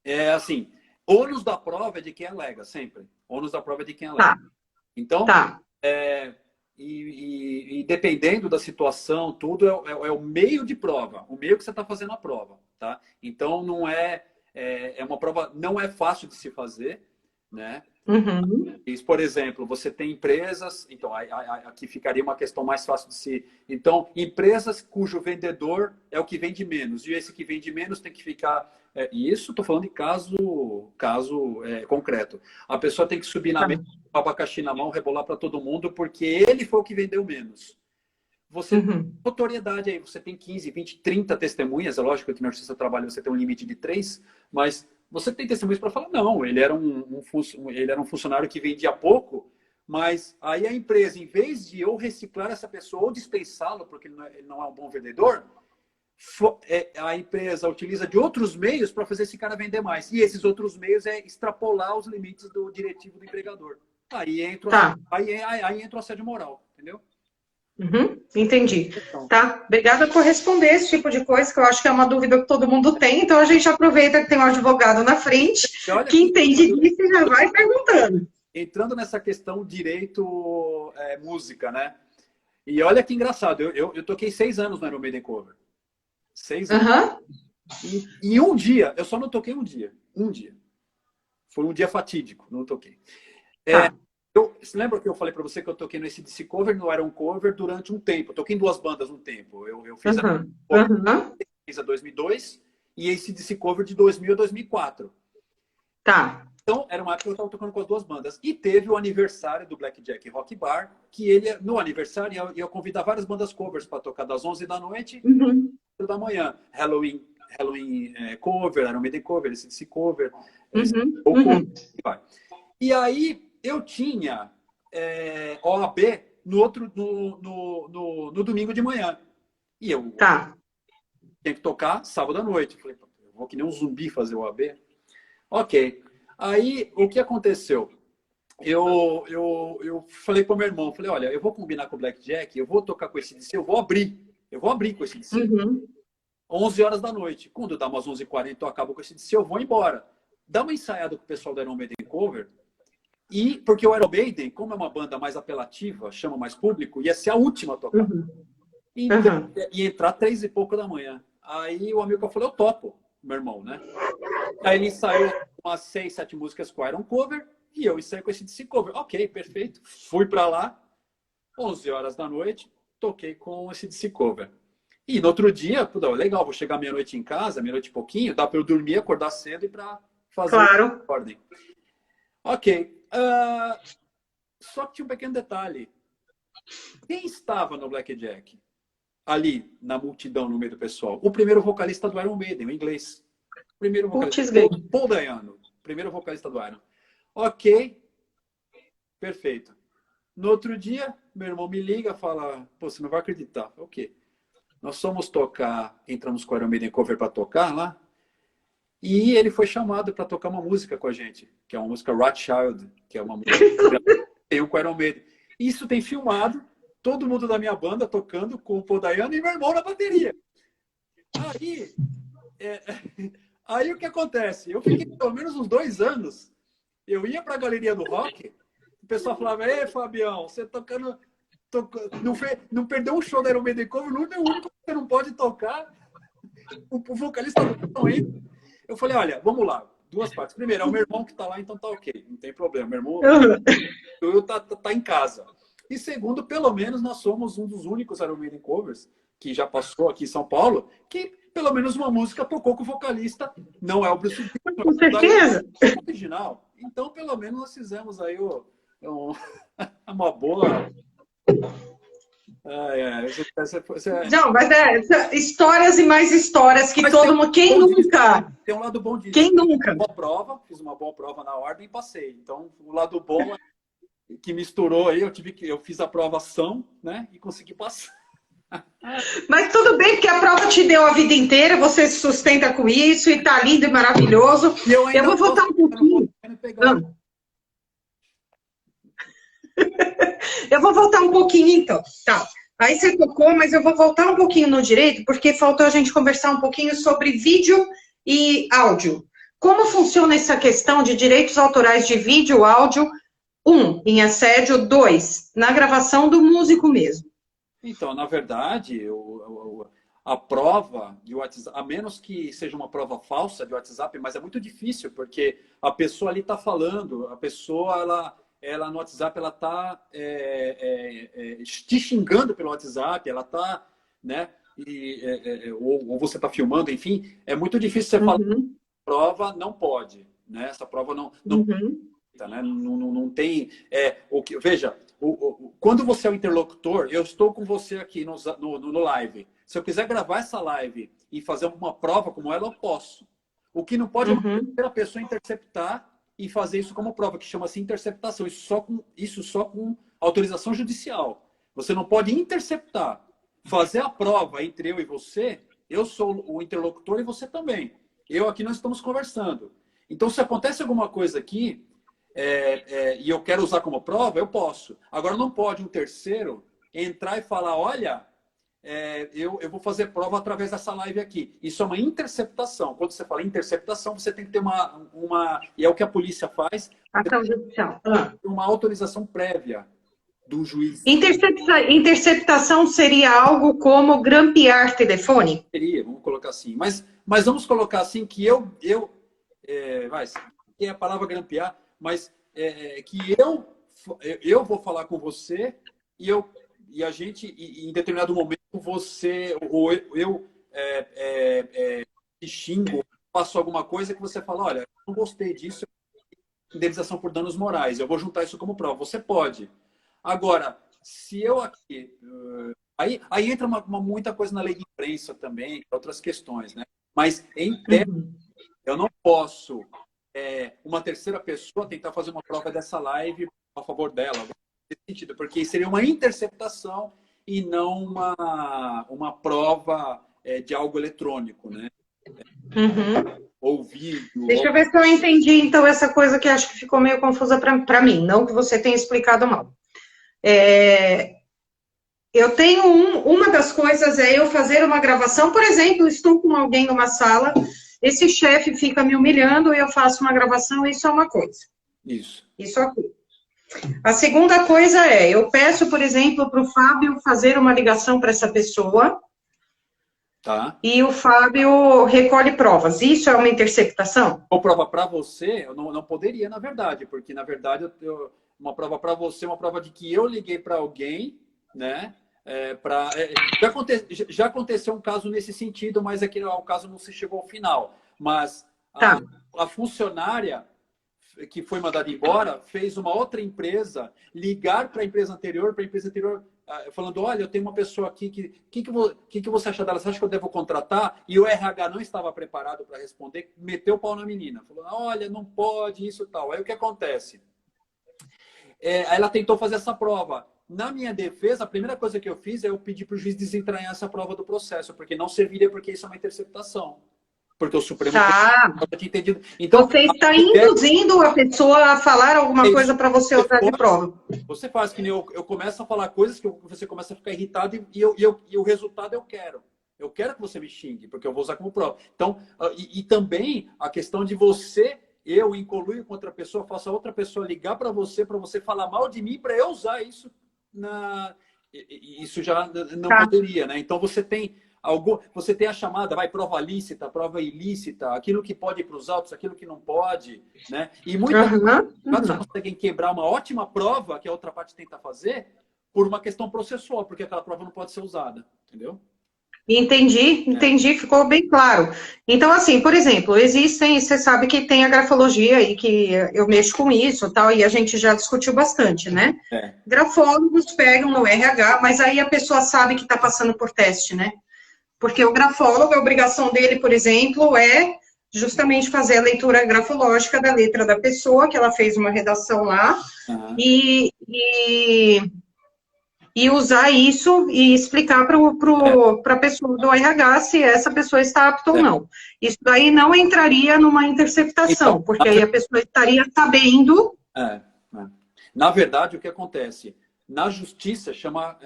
É assim, ônus da prova é de quem alega, sempre. Ônus da prova é de quem alega. Então, e dependendo da situação, tudo é o meio de prova, o meio que você está fazendo a prova. Tá? Então, não é uma prova, não é fácil de se fazer, né? Por exemplo, você tem empresas, então aqui ficaria uma questão mais fácil de se... Então, empresas cujo vendedor é o que vende menos, e esse que vende menos tem que ficar... isso estou falando de caso concreto. A pessoa tem que subir na mesa, com o abacaxi na mão, rebolar para todo mundo, porque ele foi o que vendeu menos. Você tem notoriedade aí, você tem 15, 20, 30 testemunhas, é lógico que na Justiça do Trabalho você tem um limite de 3, mas... Você tem testemunhas para falar, não, ele era um funcionário que vendia pouco, Mas aí a empresa, em vez de ou reciclar essa pessoa ou dispensá-lo, porque ele não é um bom vendedor, a empresa utiliza de outros meios para fazer esse cara vender mais. E esses outros meios é extrapolar os limites do diretivo do empregador.
Tá.
Aí entra o assédio moral, entendeu?
Uhum, entendi.
Então,
Tá. Obrigada por responder esse tipo de coisa, que eu acho que é uma dúvida que todo mundo tem. Então a gente aproveita que tem um advogado na frente,
olha
que
que
entende disso e já vai perguntando.
entrando nessa questão direito música, né? E olha que engraçado, eu toquei 6 anos no Iron Maiden Cover. 6 anos.
Aham.
E um dia, eu só não toquei um dia. Um dia. Foi um dia fatídico, não toquei.
Tá.
Você lembra que eu falei para você que eu toquei no AC/DC Cover, no Iron Cover, durante um tempo? Eu toquei em 2 bandas um tempo. Eu fiz a
Aham.
Cover
Aham.
de 2002 e AC/DC Cover de 2000 a 2004.
Tá.
Então, era uma época que eu estava tocando com as 2 bandas. E teve o aniversário do Blackjack Rock Bar, que ele, no aniversário, ia convidar várias bandas covers para tocar das 11 da noite
Uhum.
da manhã. Halloween cover, Iron Maiden cover, AC/DC cover,
Uhum.
ou cover,
Uhum.
e vai. E aí eu tinha OAB no domingo de manhã. E eu
Tá.
tinha que tocar sábado à noite. Falei, eu vou que nem um zumbi fazer OAB. Ok. Aí o que aconteceu? Eu falei para o meu irmão, falei, olha, eu vou combinar com o Blackjack, eu vou tocar com esse DC, eu vou abrir com esse DC.
Uhum.
11 horas da noite. Quando dá umas 11h40, eu acabo com esse DC, eu vou embora. Dá uma ensaiada com o pessoal do Iron Maiden Cover. E porque o Iron Maiden, como é uma banda mais apelativa, chama mais público, ia ser a última a tocar.
Uhum.
Então,
Uhum.
ia entrar 3h pouco da manhã. Aí o amigo falou, eu topo, meu irmão, né? Aí ele ensaiou umas 6, 7 músicas com o Iron Cover e eu ensaiei com esse DC Cover. Ok, perfeito. Fui pra lá, 11 horas da noite, toquei com esse DC Cover. E no outro dia, legal, vou chegar meia-noite em casa, meia-noite e pouquinho, dá para eu dormir, acordar cedo e para fazer
Claro.
a ordem. Ok. Só que tinha um pequeno detalhe. Quem estava no Blackjack? Ali, na multidão, no meio do pessoal? O primeiro vocalista do Iron Maiden, o inglês. Primeiro vocalista.
Putz, grego.
Paul Dayano. Primeiro vocalista do Iron. Ok. Perfeito. No outro dia, meu irmão me liga, fala, pô, você não vai acreditar. Ok. Nós fomos tocar, entramos com o Iron Maiden Cover para tocar lá, e ele foi chamado para tocar uma música com a gente, que é uma música Rothschild, que é uma música que tem com o Iron Maiden. Isso tem filmado, todo mundo da minha banda tocando com o Paul Dayano e meu irmão na bateria. Aí o que acontece? Eu fiquei pelo menos uns 2 anos, eu ia para a galeria do rock, o pessoal falava, ei, Fabião, você tocando... Não perdeu um show da Iron Maiden Cover, não é o único que você não pode tocar. O vocalista não entra. Eu falei, olha, vamos lá, 2 partes. Primeiro, é o meu irmão que tá lá, então tá ok, não tem problema. Meu irmão tá em casa. E segundo, pelo menos nós somos um dos únicos Iron Maiden Covers que já passou aqui em São Paulo, que pelo menos uma música tocou com o vocalista, não é o Bruce Dickinson,
Com certeza.
é o original. Então, pelo menos nós fizemos aí uma boa...
Não, mas histórias e mais histórias que todo mundo. Quem nunca?
Tem um lado bom disso.
Quem nunca?
Fiz uma boa prova na ordem e passei. Então, o lado bom é que misturou aí, eu fiz a provação, né? E consegui passar.
Mas tudo bem, porque a prova te deu a vida inteira, você se sustenta com isso e tá lindo e maravilhoso.
E eu
vou voltar um pouquinho. Eu vou voltar um pouquinho, então. Tá. Aí você tocou, mas eu vou voltar um pouquinho no direito, porque faltou a gente conversar um pouquinho sobre vídeo e áudio. Como funciona essa questão de direitos autorais de vídeo, áudio, em assédio, 2, na gravação do músico mesmo?
Então, na verdade, a prova de WhatsApp, a menos que seja uma prova falsa de WhatsApp, mas é muito difícil, porque a pessoa ali está falando, a pessoa, ela no WhatsApp, ela está te xingando pelo WhatsApp, ela está, né, ou você está filmando, enfim, é muito difícil você falar, prova não pode, né, essa prova não né? Não tem... veja, quando você é o interlocutor, eu estou com você aqui no live. Se eu quiser gravar essa live e fazer uma prova como ela, eu posso. O que não pode é uma terceira pessoa interceptar e fazer isso como prova, que chama-se interceptação. Isso só com autorização judicial. Você não pode interceptar, fazer a prova entre eu e você. Eu sou o interlocutor e você também. Eu aqui nós estamos conversando. Então, se acontece alguma coisa aqui e eu quero usar como prova, eu posso. Agora, não pode um terceiro entrar e falar, olha, eu vou fazer prova através dessa live aqui. Isso é uma interceptação. Quando você fala interceptação, você tem que ter e é o que a polícia faz,
Ação judicial.
uma autorização prévia do juiz.
Interceptação seria algo como grampear telefone?
Seria, vamos colocar assim. Mas vamos colocar assim que que é a palavra grampear, mas que eu vou falar com você e a gente, em determinado momento, você ou eu te xingo, faço alguma coisa que você fala, olha, eu não gostei disso, indenização por danos morais, eu vou juntar isso como prova. Você pode. Agora, se eu aqui... Aí entra muita coisa na lei de imprensa também, outras questões, né? Mas, em tese, eu não posso, uma terceira pessoa, tentar fazer uma prova dessa live a favor dela, nesse sentido, porque seria uma interceptação e não uma prova de algo eletrônico, né? Ou vídeo.
Deixa eu ver se eu entendi, então, essa coisa que acho que ficou meio confusa para mim, não que você tenha explicado mal. Eu tenho uma das coisas é eu fazer uma gravação, por exemplo, estou com alguém numa sala, esse chefe fica me humilhando, eu faço uma gravação, isso é uma coisa. Isso aqui. A segunda coisa eu peço, por exemplo, para o Fábio fazer uma ligação para essa pessoa,
tá.
E o Fábio recolhe provas. Isso é uma interceptação?
Uma prova para você, eu não poderia, na verdade, porque, na verdade, uma prova para você, uma prova de que eu liguei para alguém, né? Já aconteceu um caso nesse sentido, mas aqui o caso não se chegou ao final. Mas a funcionária que foi mandada embora fez uma outra empresa ligar para a empresa anterior, falando, olha, eu tenho uma pessoa aqui, que você acha dela? Você acha que eu devo contratar? E o RH não estava preparado para responder, meteu o pau na menina. Falou, olha, não pode, isso e tal. Aí o que acontece? Ela tentou fazer essa prova. Na minha defesa, a primeira coisa que eu fiz é eu pedir para o juiz desentranhar essa prova do processo, porque não serviria, porque isso é uma interceptação. Porque o Supremo não tinha entendido. Então,
você está induzindo a pessoa a falar alguma coisa para você usar de prova.
Você faz que nem eu começo a falar coisas que você começa a ficar irritado e o resultado eu quero. Eu quero que você me xingue, porque eu vou usar como prova. Então, e também a questão de eu em conluio com outra pessoa, faço a outra pessoa ligar para você falar mal de mim, para eu usar isso isso já não poderia, né? Então você tem a chamada, prova lícita, prova ilícita, aquilo que pode ir para os autos, aquilo que não pode, né? E muitas vezes conseguem quebrar uma ótima prova que a outra parte tenta fazer por uma questão processual, porque aquela prova não pode ser usada, entendeu?
Entendi, ficou bem claro. Então, assim, por exemplo, você sabe que tem a grafologia e que eu mexo com isso e tal, e a gente já discutiu bastante, né? Grafólogos pegam no RH, mas aí a pessoa sabe que está passando por teste, né? Porque o grafólogo, a obrigação dele, por exemplo, é justamente fazer a leitura grafológica da letra da pessoa, que ela fez uma redação lá, e usar isso e explicar para a pessoa do RH se essa pessoa está apta ou não. Isso daí não entraria numa interceptação, então, porque aí a pessoa estaria sabendo...
Na verdade, o que acontece? Na justiça, chama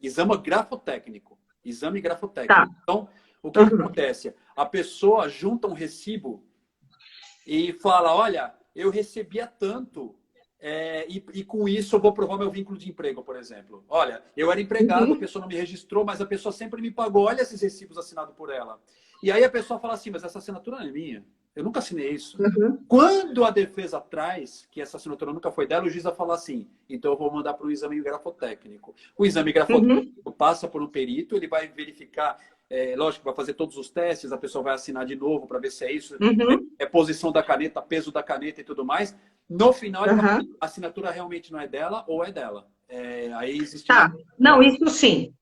exame grafotécnico. Exame grafotécnico. Então, o que acontece? A pessoa junta um recibo e fala, olha, eu recebia tanto... e com isso eu vou provar meu vínculo de emprego, por exemplo. Olha, eu era empregado, a pessoa não me registrou, mas a pessoa sempre me pagou. Olha esses recibos assinados por ela. E aí a pessoa fala assim, mas essa assinatura não é minha. Eu nunca assinei isso. Quando a defesa traz que essa assinatura nunca foi dela, o juiz vai falar assim, então eu vou mandar para o exame grafotécnico. O exame grafotécnico passa por um perito, ele vai verificar, lógico, vai fazer todos os testes, a pessoa vai assinar de novo para ver se é isso, posição da caneta, peso da caneta e tudo mais. No final, a assinatura realmente não é dela ou é dela. Aí existe...
Não, isso sim.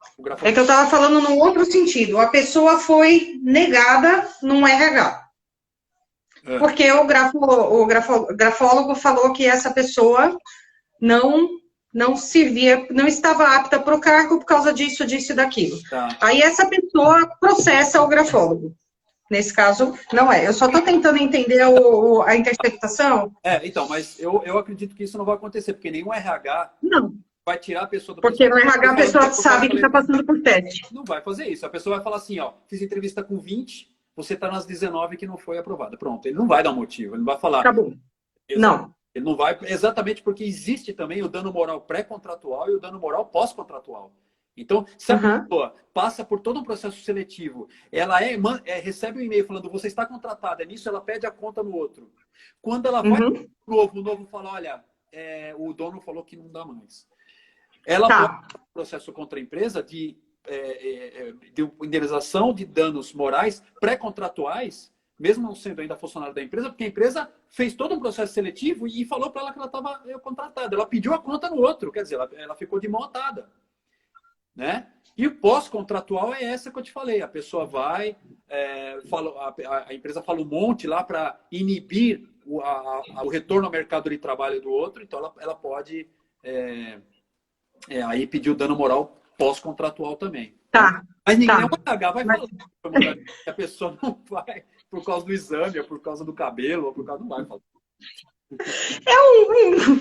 É que eu estava falando num outro sentido. A pessoa foi negada num RH. Porque o grafólogo falou que essa pessoa não não servia, não estava apta para o cargo por causa disso, disso e daquilo.
Tá.
Aí essa pessoa processa o grafólogo. Nesse caso, não é. Eu só estou tentando entender a interpretação.
Então, mas eu acredito que isso não vai acontecer, porque nenhum RH
Não.
vai tirar a pessoa do
Porque no RH a pessoa sabe que está passando por teste.
Não vai fazer isso. A pessoa vai falar assim, ó, fiz entrevista com 20, você está nas 19 que não foi aprovada. Pronto, ele não vai dar um motivo, ele não vai falar.
Acabou. Não.
Ele não vai, exatamente porque existe também o dano moral pré-contratual e o dano moral pós-contratual. Então, se a pessoa passa por todo um processo seletivo, ela recebe um e-mail falando, você está contratada, nisso ela pede a conta no outro. Quando ela vai o novo fala, olha, o dono falou que não dá mais. Ela pode ter um processo contra a empresa de indenização de danos morais pré-contratuais, mesmo não sendo ainda funcionário da empresa, porque a empresa fez todo um processo seletivo e falou para ela que ela estava contratada. Ela pediu a conta no outro, quer dizer, ela ficou de mão atada. Né? E o pós-contratual é essa que eu te falei. A pessoa vai, a empresa fala um monte lá para inibir o retorno ao mercado de trabalho do outro, então ela pode aí pedir o dano moral pós-contratual também.
Tá.
Mas ninguém RH vai falar que a pessoa não vai por causa do exame, ou por causa do cabelo, ou por causa... Não vai falar.
É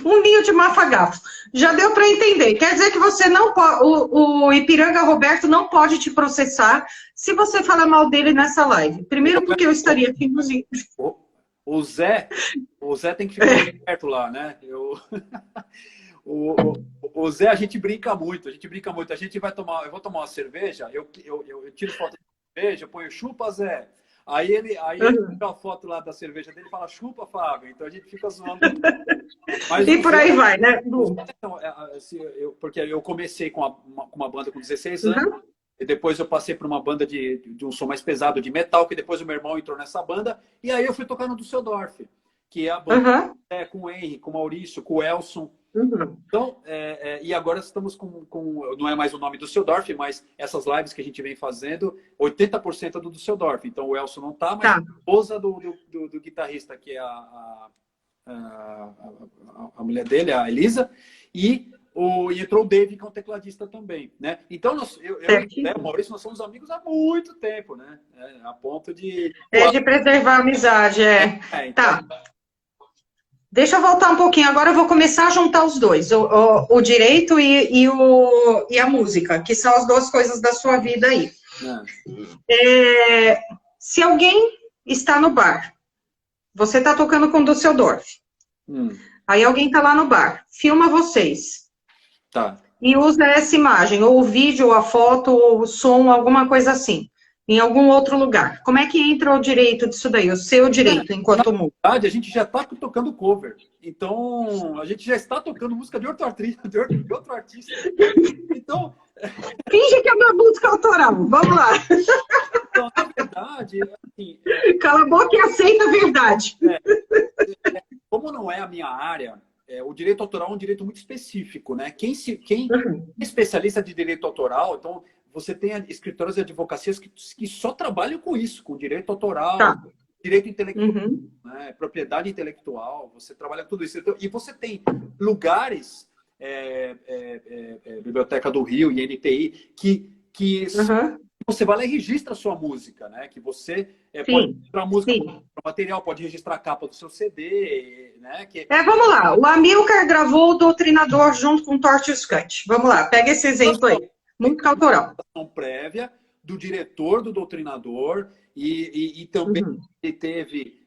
um ninho de mafagafo. Já deu para entender. Quer dizer que você não pode, o Ipiranga Roberto não pode te processar se você falar mal dele nessa live. Primeiro porque eu estaria aqui nos...
O Zé tem que ficar perto lá, né? O Zé, a gente brinca muito. A gente vai tomar, eu vou tomar uma cerveja, eu tiro foto de cerveja, eu ponho chupa, Zé. Aí ele tira a foto lá da cerveja dele e fala, chupa, Fábio. Então a gente fica zoando. Mas
e por aí vai, né?
Porque eu comecei com uma banda com 16 anos, e depois eu passei por uma banda de um som mais pesado, de metal, que depois o meu irmão entrou nessa banda, e aí eu fui tocar no Düsseldorf, que é a banda com o Henry, com o Maurício, com o Elson. Então, e agora estamos com, não é mais o nome do Düsseldorf, mas essas lives que a gente vem fazendo, 80% é do Düsseldorf. Então, o Elson não está, mas a esposa do guitarrista, que é a mulher dele, a Elisa, e entrou o Dave, que é um tecladista também, né? Então, eu e o Maurício, nós somos amigos há muito tempo, né? A ponto de...
de preservar a amizade,
então,
tá. Deixa eu voltar um pouquinho. Agora eu vou começar a juntar os dois, o direito e a música, que são as duas coisas da sua vida aí. Se alguém está no bar, você está tocando com o Düsseldorf, aí alguém está lá no bar, filma vocês.
Tá.
E usa essa imagem, ou o vídeo, ou a foto, ou o som, alguma coisa assim, em algum outro lugar. Como é que entra o direito disso daí, o seu direito enquanto músico?
Na verdade, a gente já está tocando cover. Então, a gente já está tocando música de outro artista. Então...
Finge que é uma música autoral. Vamos lá.
Então, na verdade... Assim,
cala a boca e aceita a verdade.
Como não é a minha área... o direito autoral é um direito muito específico, né? Quem é especialista de direito autoral, então você tem escritórios de advocacias que só trabalham com isso, com direito autoral, direito intelectual, né? Propriedade intelectual, você trabalha com tudo isso. E você tem lugares, Biblioteca do Rio e NTI, que você vai lá e registra a sua música, né? Que você pode registrar a música, material, pode registrar a capa do seu CD, né?
Vamos lá. O Amilcar gravou o Doutrinador junto com o Torture Cut. Vamos lá, pega esse exemplo aí. Música autoral.
Prévia do diretor do Doutrinador e também ele teve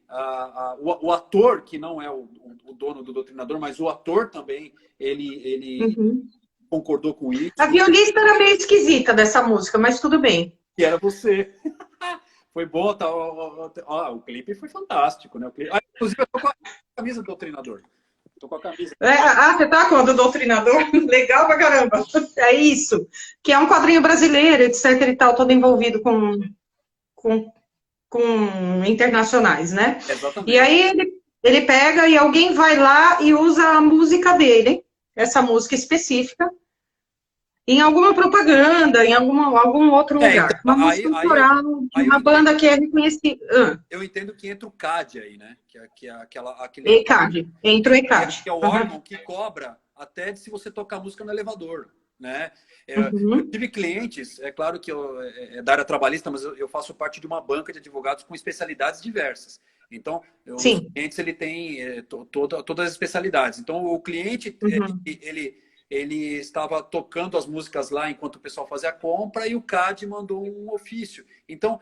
o ator, que não é o dono do Doutrinador, mas o ator também, ele concordou com isso.
A violista era meio esquisita dessa música, mas tudo bem.
Que era você. Foi bom, tá? O clipe foi fantástico, né? Inclusive, eu tô com a camisa do Doutrinador. Tô com a camisa.
Você tá com a do Doutrinador? Legal pra caramba. É isso. Que é um quadrinho brasileiro, etc e tal, todo envolvido com internacionais, né?
Exatamente.
E aí ele pega e alguém vai lá e usa a música dele, essa música específica, em alguma propaganda, em algum outro
Então,
lugar. Uma música autoral de
aí eu
uma
entendo,
banda que é reconhecida. Ah,
eu entendo que entra o CAD aí, né? Que é aquele órgão,
ECAD, entra o ECAD.
que é o
Uhum,
órgão que cobra até se você tocar música no elevador, né? Eu
uhum,
tive clientes, é claro que é da área trabalhista, mas eu faço parte de uma banca de advogados com especialidades diversas. Então, os
sim.
clientes ele tem todas as especialidades. Então, o cliente
Uhum,
ele estava tocando as músicas lá enquanto o pessoal fazia a compra e o CAD mandou um ofício. Então,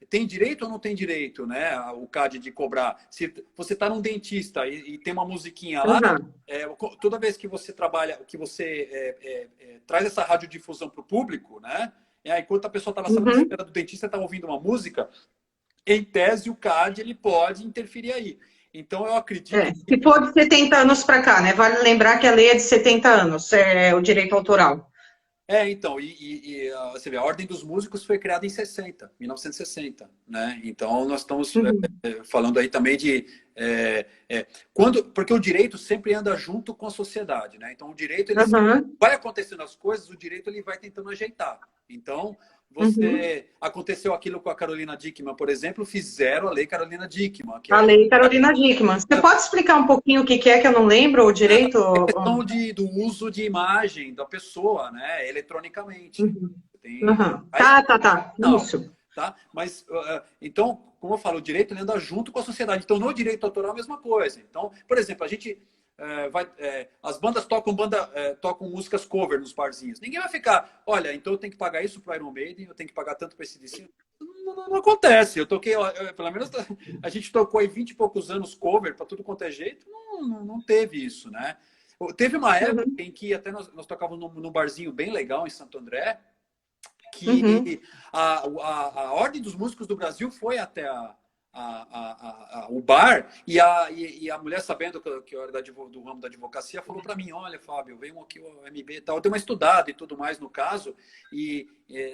tem direito ou não tem direito, né? O CAD de cobrar. Se você está num dentista e tem uma musiquinha lá,
uhum,
toda vez que você trabalha, que você traz essa radiodifusão para o público, né? Enquanto a pessoa está na sala de
uhum.
espera do dentista, está ouvindo uma música, em tese o CAD ele pode interferir aí. Então eu acredito
Se for de 70 anos para cá, né? Vale lembrar que a lei é de 70 anos, é o direito autoral.
então, você vê, a Ordem dos Músicos foi criada em 1960, né? Então, nós estamos
Uhum,
falando aí também de... porque o direito sempre anda junto com a sociedade, né? Então, o direito, ele
uhum,
vai acontecendo as coisas, o direito ele vai tentando ajeitar. Então,
uhum.
aconteceu aquilo com a Carolina Dickmann, por exemplo, fizeram a Lei Carolina Dickmann, que
A
é
lei Carolina Dickmann. Você pode explicar um pouquinho o que é que eu não lembro o direito?
questão do uso de imagem da pessoa, né? Eletronicamente.
Uhum,
Tem,
uhum.
aí
Tá.
não,
Isso.
tá? Mas então, como eu falo, o direito ele anda junto com a sociedade. Então, no direito autoral é a mesma coisa. Então, por exemplo, a gente as bandas tocam músicas cover nos barzinhos. Ninguém vai ficar, olha, então eu tenho que pagar isso para Iron Maiden, eu tenho que pagar tanto para esse DC. Não acontece. Eu toquei, pelo menos a gente tocou aí 20 e poucos anos cover para tudo quanto é jeito. Não teve isso, né? Teve uma época
Uhum,
em que até nós tocávamos num barzinho bem legal em Santo André,
uhum,
que a Ordem dos Músicos do Brasil foi até o bar e a mulher, sabendo que eu era do ramo da advocacia, falou para mim, olha, Fábio, veio aqui o MB e tal. Eu dei uma estudada e tudo mais no caso, e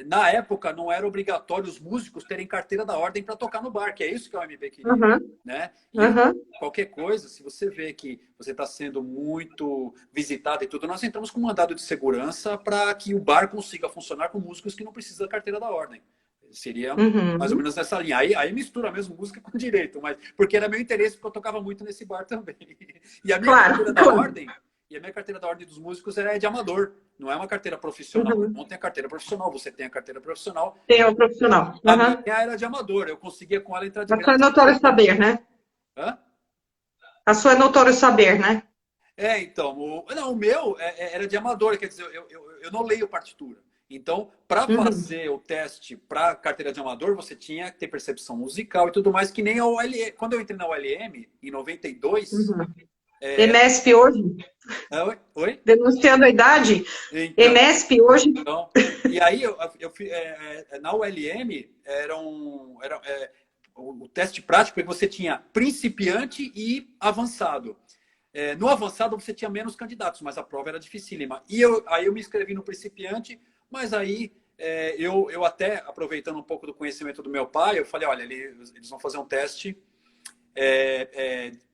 na época não era obrigatório os músicos terem carteira da ordem para tocar no bar, que é isso que o MB queria,
uhum,
né? E
uhum.
qualquer coisa, se você vê que você está sendo muito visitado e tudo, nós entramos com um mandado de segurança para que o bar consiga funcionar com músicos que não precisam da carteira da ordem. Seria mais ou
Uhum.
menos nessa linha. Aí mistura mesmo música com direito, mas porque era meu interesse, porque eu tocava muito nesse bar também. E a minha
Claro,
carteira da
claro.
ordem, e a minha carteira da ordem dos músicos é de amador, não é uma carteira profissional. Eu
Uhum.
não tenho a carteira profissional, você tem a carteira profissional.
Tem o profissional.
A minha
Uhum.
era de amador, eu conseguia com ela entrar de
A sua é
graça.
notório saber, né?
Hã?
A sua é notório saber, né?
Então, o meu era de amador, quer dizer, eu não leio partitura. Então, para
Uhum.
fazer o teste para carteira de amador, você tinha que ter percepção musical e tudo mais, que nem a OLM. Quando eu entrei na OLM, em 92.
Uhum. EMESP hoje,
Oi? Oi?
denunciando a idade.
Então,
EMESP hoje.
então, e aí, na ULM, o teste prático é que você tinha principiante e avançado. No avançado você tinha menos candidatos, mas a prova era dificílima. Aí eu me inscrevi no principiante, mas aí eu até, aproveitando um pouco do conhecimento do meu pai, eu falei, olha, eles vão fazer um teste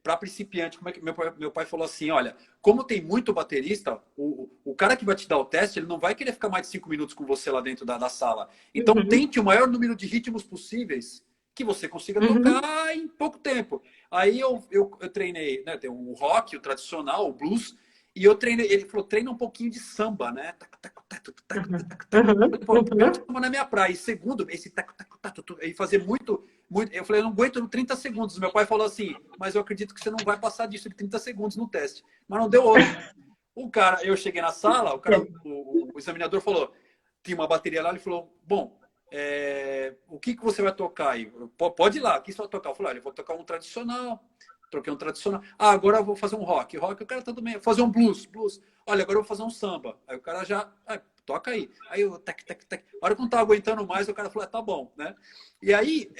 para principiante. Como é que meu pai falou assim, olha, como tem muito baterista, o cara que vai te dar o teste, ele não vai querer ficar mais de 5 minutos com você lá dentro da sala. Então,
Uhum.
tente o maior número de ritmos possíveis que você consiga
Uhum.
tocar em pouco tempo. Aí eu treinei, né, tem o rock, o tradicional, o blues, e eu treinei, ele falou, treina um pouquinho de samba, né?
Uhum. Uhum.
Pô, primeiro,
Uhum.
samba na minha praia, e segundo, esse e fazer muito, muito. Eu falei, eu não aguento 30 segundos. Meu pai falou assim, mas eu acredito que você não vai passar disso de 30 segundos no teste. Mas não deu outra. Eu cheguei na sala, o examinador falou, tinha uma bateria lá, ele falou, bom, o que você vai tocar aí? Pode ir lá, o que você vai tocar? Eu falei, olha, eu vou tocar um tradicional. Troquei um tradicional. Agora eu vou fazer um rock. Rock, o cara tá também. Fazer um blues. Olha, agora eu vou fazer um samba. Aí o cara já. Toca aí. Aí eu. A hora que eu não tava aguentando mais, o cara falou, tá bom, né? E aí,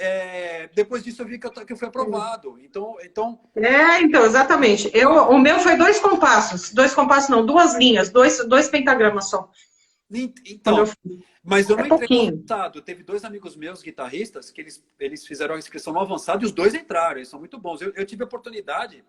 depois disso, eu vi que eu fui aprovado. Então.
Então, exatamente. O meu foi dois compassos não, duas linhas, dois pentagramas só, quando eu
Então,
fui.
mas eu
É
não entrei no
pouquinho.
avançado. Teve dois amigos meus, guitarristas, que eles fizeram a inscrição no avançado e os dois entraram. Eles são muito bons. Eu tive a oportunidade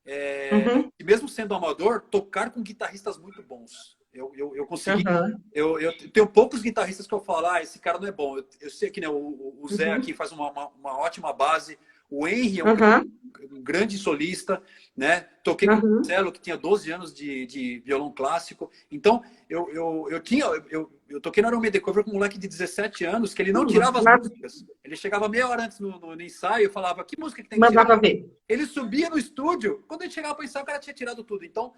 Uhum.
e mesmo sendo amador, tocar com guitarristas muito bons. Eu consegui.
Uhum.
Eu tenho poucos guitarristas que eu falo, esse cara não é bom. Eu sei que, né, o Zé
Uhum.
aqui faz uma ótima base. O Henry é
Uhum.
um grande solista, né? Toquei com o
Uhum.
Marcelo, que tinha 12 anos de violão clássico. Então, eu toquei no Iron Maiden cover com um moleque de 17 anos, que ele não tirava as músicas. Ele chegava meia hora antes no ensaio e falava, que música que tem que tirar?
Mandava ver.
Ele subia no estúdio, quando ele chegava para ensaiar, o cara tinha tirado tudo. Então,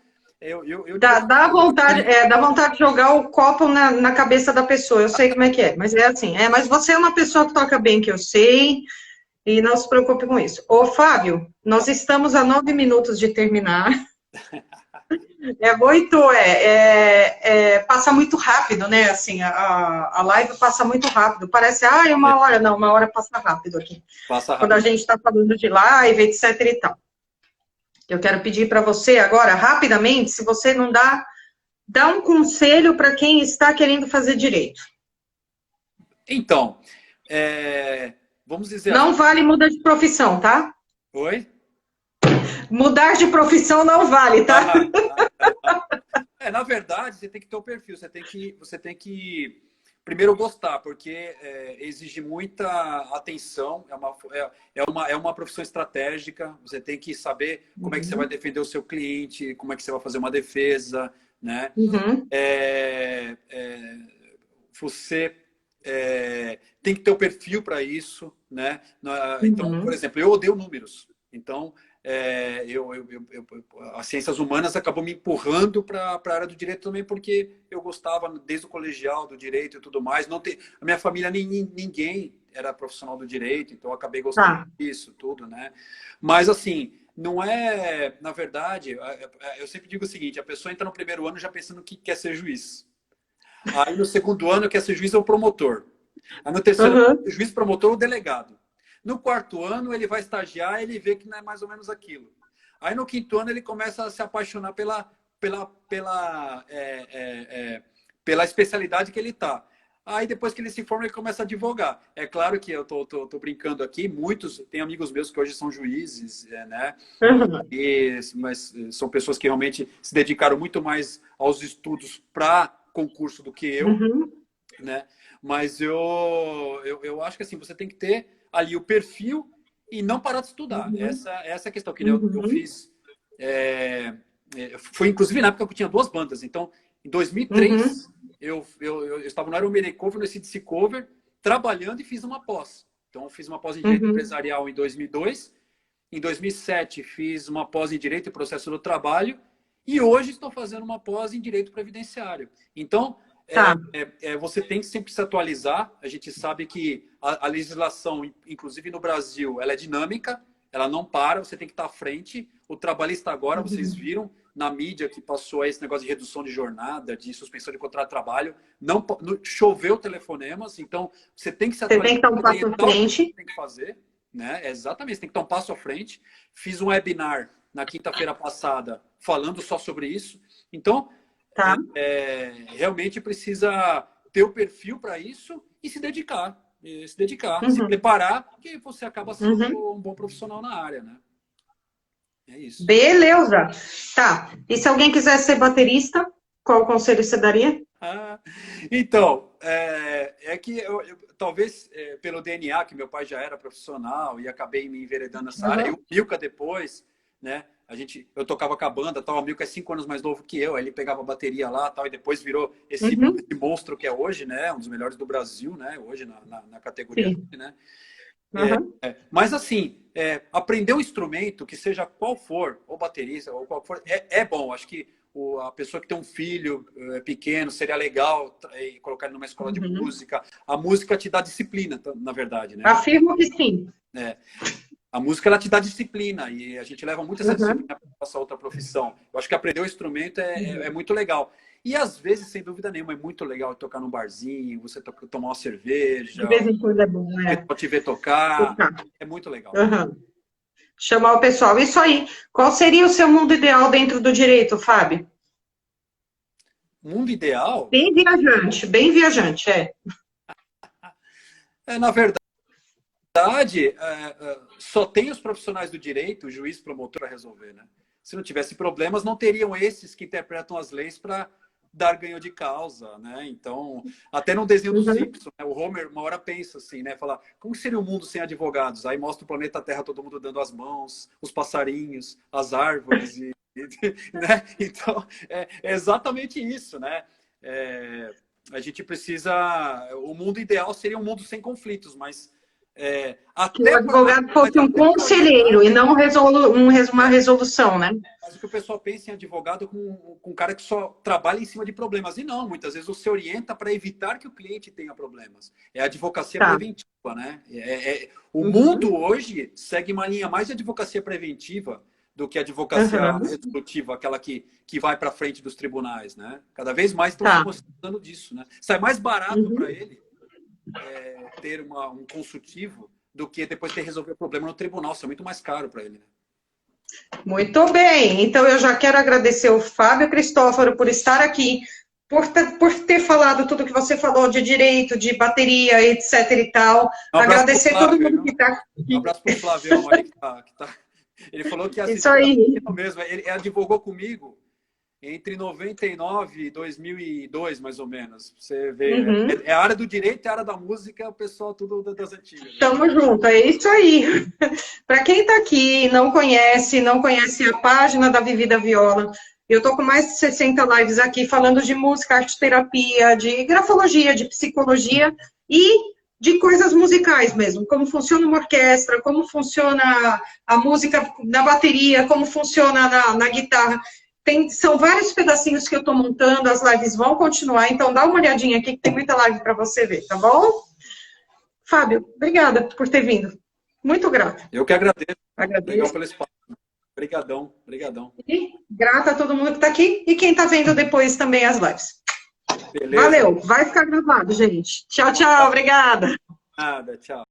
Dá vontade de jogar o copo na cabeça da pessoa. Eu sei como é que é, mas é assim. Mas você é uma pessoa que toca bem, que eu sei, e não se preocupe com isso. Ô, Fábio, nós estamos a 9 minutos de terminar. Passa muito rápido, né? Assim, a live passa muito rápido. Parece, uma hora. Não, uma hora passa rápido aqui.
passa
Quando a
rápido.
gente está falando de live, etc e tal. Eu quero pedir para você agora, rapidamente, se você não dá um conselho para quem está querendo fazer direito.
Então, vamos dizer assim.
Não vale mudar de profissão, tá?
Oi?
Mudar de profissão não vale, tá?
Na verdade, você tem que ter o perfil, você tem que primeiro gostar, porque exige muita atenção, é uma profissão estratégica, você tem que saber como é que você vai defender o seu cliente, como é que você vai fazer uma defesa, né?
Uhum.
Você tem que ter o perfil para isso, né? Então, por
Uhum.
exemplo, eu odeio números. Então, as ciências humanas acabou me empurrando para a área do direito também, porque eu gostava desde o colegial do direito e tudo mais. A minha família, ninguém era profissional do direito, então eu acabei gostando
Tá.
disso, tudo, né? Mas, assim, não é... Na verdade, eu sempre digo o seguinte, a pessoa entra no primeiro ano já pensando que quer ser juiz. Aí no segundo ano quer ser juiz ou promotor. Aí no terceiro ano,
Uhum.
juiz, promotor ou delegado. No quarto ano ele vai estagiar e ele vê que não é mais ou menos aquilo. Aí no quinto ano ele começa a se apaixonar pela especialidade que ele está. Aí depois que ele se forma, ele começa a advogar. É claro que eu tô brincando aqui, tem amigos meus que hoje são juízes, né?
Uhum.
Mas são pessoas que realmente se dedicaram muito mais aos estudos para concurso do que eu,
Uhum.
né? Mas eu acho que assim, você tem que ter ali o perfil e não parar de estudar.
Uhum.
Essa é a questão. Que eu
Uhum.
fiz. Foi inclusive na época que eu tinha duas bandas. Então, em 2003,
Uhum.
eu estava no Iron Maiden Cover, no CDC Cover, trabalhando e fiz uma pós. Então, eu fiz uma pós em Direito
Uhum.
Empresarial em 2002. Em 2007, fiz uma pós em Direito e Processo do Trabalho. E hoje estou fazendo uma pós em Direito Previdenciário. Então,
Tá.
você tem que sempre se atualizar. A gente sabe que a legislação, inclusive no Brasil, ela é dinâmica, ela não para, você tem que estar à frente. O trabalhista agora, vocês
Uhum.
viram na mídia que passou esse negócio de redução de jornada, de suspensão de contrato de trabalho, não choveu telefonemas, então você tem que se
Você tem
atualizar,
que dar um passo à
orientar o que você
frente.
tem que fazer, né? Exatamente, você tem que dar um passo à frente. Fiz um webinar na quinta-feira passada falando só sobre isso. Então,
Tá.
realmente precisa ter o perfil para isso e se dedicar. Se
Uhum.
preparar, que você acaba sendo
Uhum.
um bom profissional na área, né? É isso.
Beleza. Tá. E se alguém quiser ser baterista, qual conselho você daria?
Então, que talvez pelo DNA, que meu pai já era profissional e acabei me enveredando nessa área, e o
Uhum.
Milka depois, né? Eu tocava com a banda, tal, o Milka é 5 anos mais novo que eu, aí ele pegava a bateria lá, tal, e depois virou
Uhum.
esse monstro que é hoje, né? Um dos melhores do Brasil, né? Hoje na categoria
Sim.
dele, né?
Uhum.
Mas assim, aprender um instrumento, que seja qual for, ou baterista, ou qual for, é bom. Acho que a pessoa que tem um filho pequeno, seria legal colocar ele numa escola de
Uhum.
música. A música te dá disciplina, na verdade, né?
Afirmo que sim.
É, a música ela te dá disciplina e a gente leva muito essa
Uhum.
disciplina para nossa outra profissão. Eu acho que aprender o instrumento é muito legal. E às vezes, sem dúvida nenhuma, é muito legal tocar num barzinho, você tomar uma
De
cerveja,
vez em quando é bom,
o
né?
pessoal te ver tocar.
Tocar.
É muito legal.
Uhum. Chamar o pessoal. Isso aí. Qual seria o seu mundo ideal dentro do direito, Fábio?
Mundo ideal,
Bem viajante, é.
na verdade, só tem os profissionais do direito, o juiz, promotor, a resolver, né? Se não tivesse problemas, não teriam esses que interpretam as leis para dar ganho de causa, né? Então, até no desenho dos Simpsons, né? O Homer uma hora pensa assim, né? Fala, como seria o mundo sem advogados? Aí mostra o planeta Terra, todo mundo dando as mãos, os passarinhos, as árvores, né? Então, é exatamente isso, né? A gente precisa... O mundo ideal seria um mundo sem conflitos, mas...
que o advogado fosse um conselheiro e não uma resolução, né?
Mas o que o pessoal pensa em advogado com um cara que só trabalha em cima de problemas. E não, muitas vezes você orienta para evitar que o cliente tenha problemas. É a advocacia preventiva, né? O mundo hoje segue uma linha mais de advocacia preventiva do que a advocacia resolutiva, aquela que vai para frente dos tribunais, né? Cada vez mais estão se concentrando disso, né? Sai mais barato para ele ter um consultivo do que depois ter que resolver o problema no tribunal. Isso é muito mais caro para ele, né?
Muito bem, então eu já quero agradecer o Fábio Cristófaro por estar aqui, por ter falado tudo que você falou de direito, de bateria, etc e tal. Agradecer Flávio, todo mundo que está aqui.
Um abraço para o Flavião aí que tá. Ele falou que assistiu
isso aí.
Mesmo. Ele advogou comigo entre 99 e 2002, mais ou menos. Você vê, é a área do direito e a área da música, o pessoal tudo das antigas.
Tamo junto, é isso aí. Para quem está aqui e não conhece a página da Vivi da Viola, eu estou com mais de 60 lives aqui falando de música, arte terapia, de grafologia, de psicologia e de coisas musicais mesmo, como funciona uma orquestra, como funciona a música na bateria, como funciona na guitarra. São vários pedacinhos que eu estou montando, as lives vão continuar, então dá uma olhadinha aqui que tem muita live para você ver, tá bom? Fábio, obrigada por ter vindo. Muito grata.
Eu que agradeço. Legal pelo espaço. Obrigadão.
E grata a todo mundo que está aqui e quem está vendo depois também as lives.
Beleza.
Valeu, vai ficar gravado, gente. Tchau, obrigada.
Nada, tchau.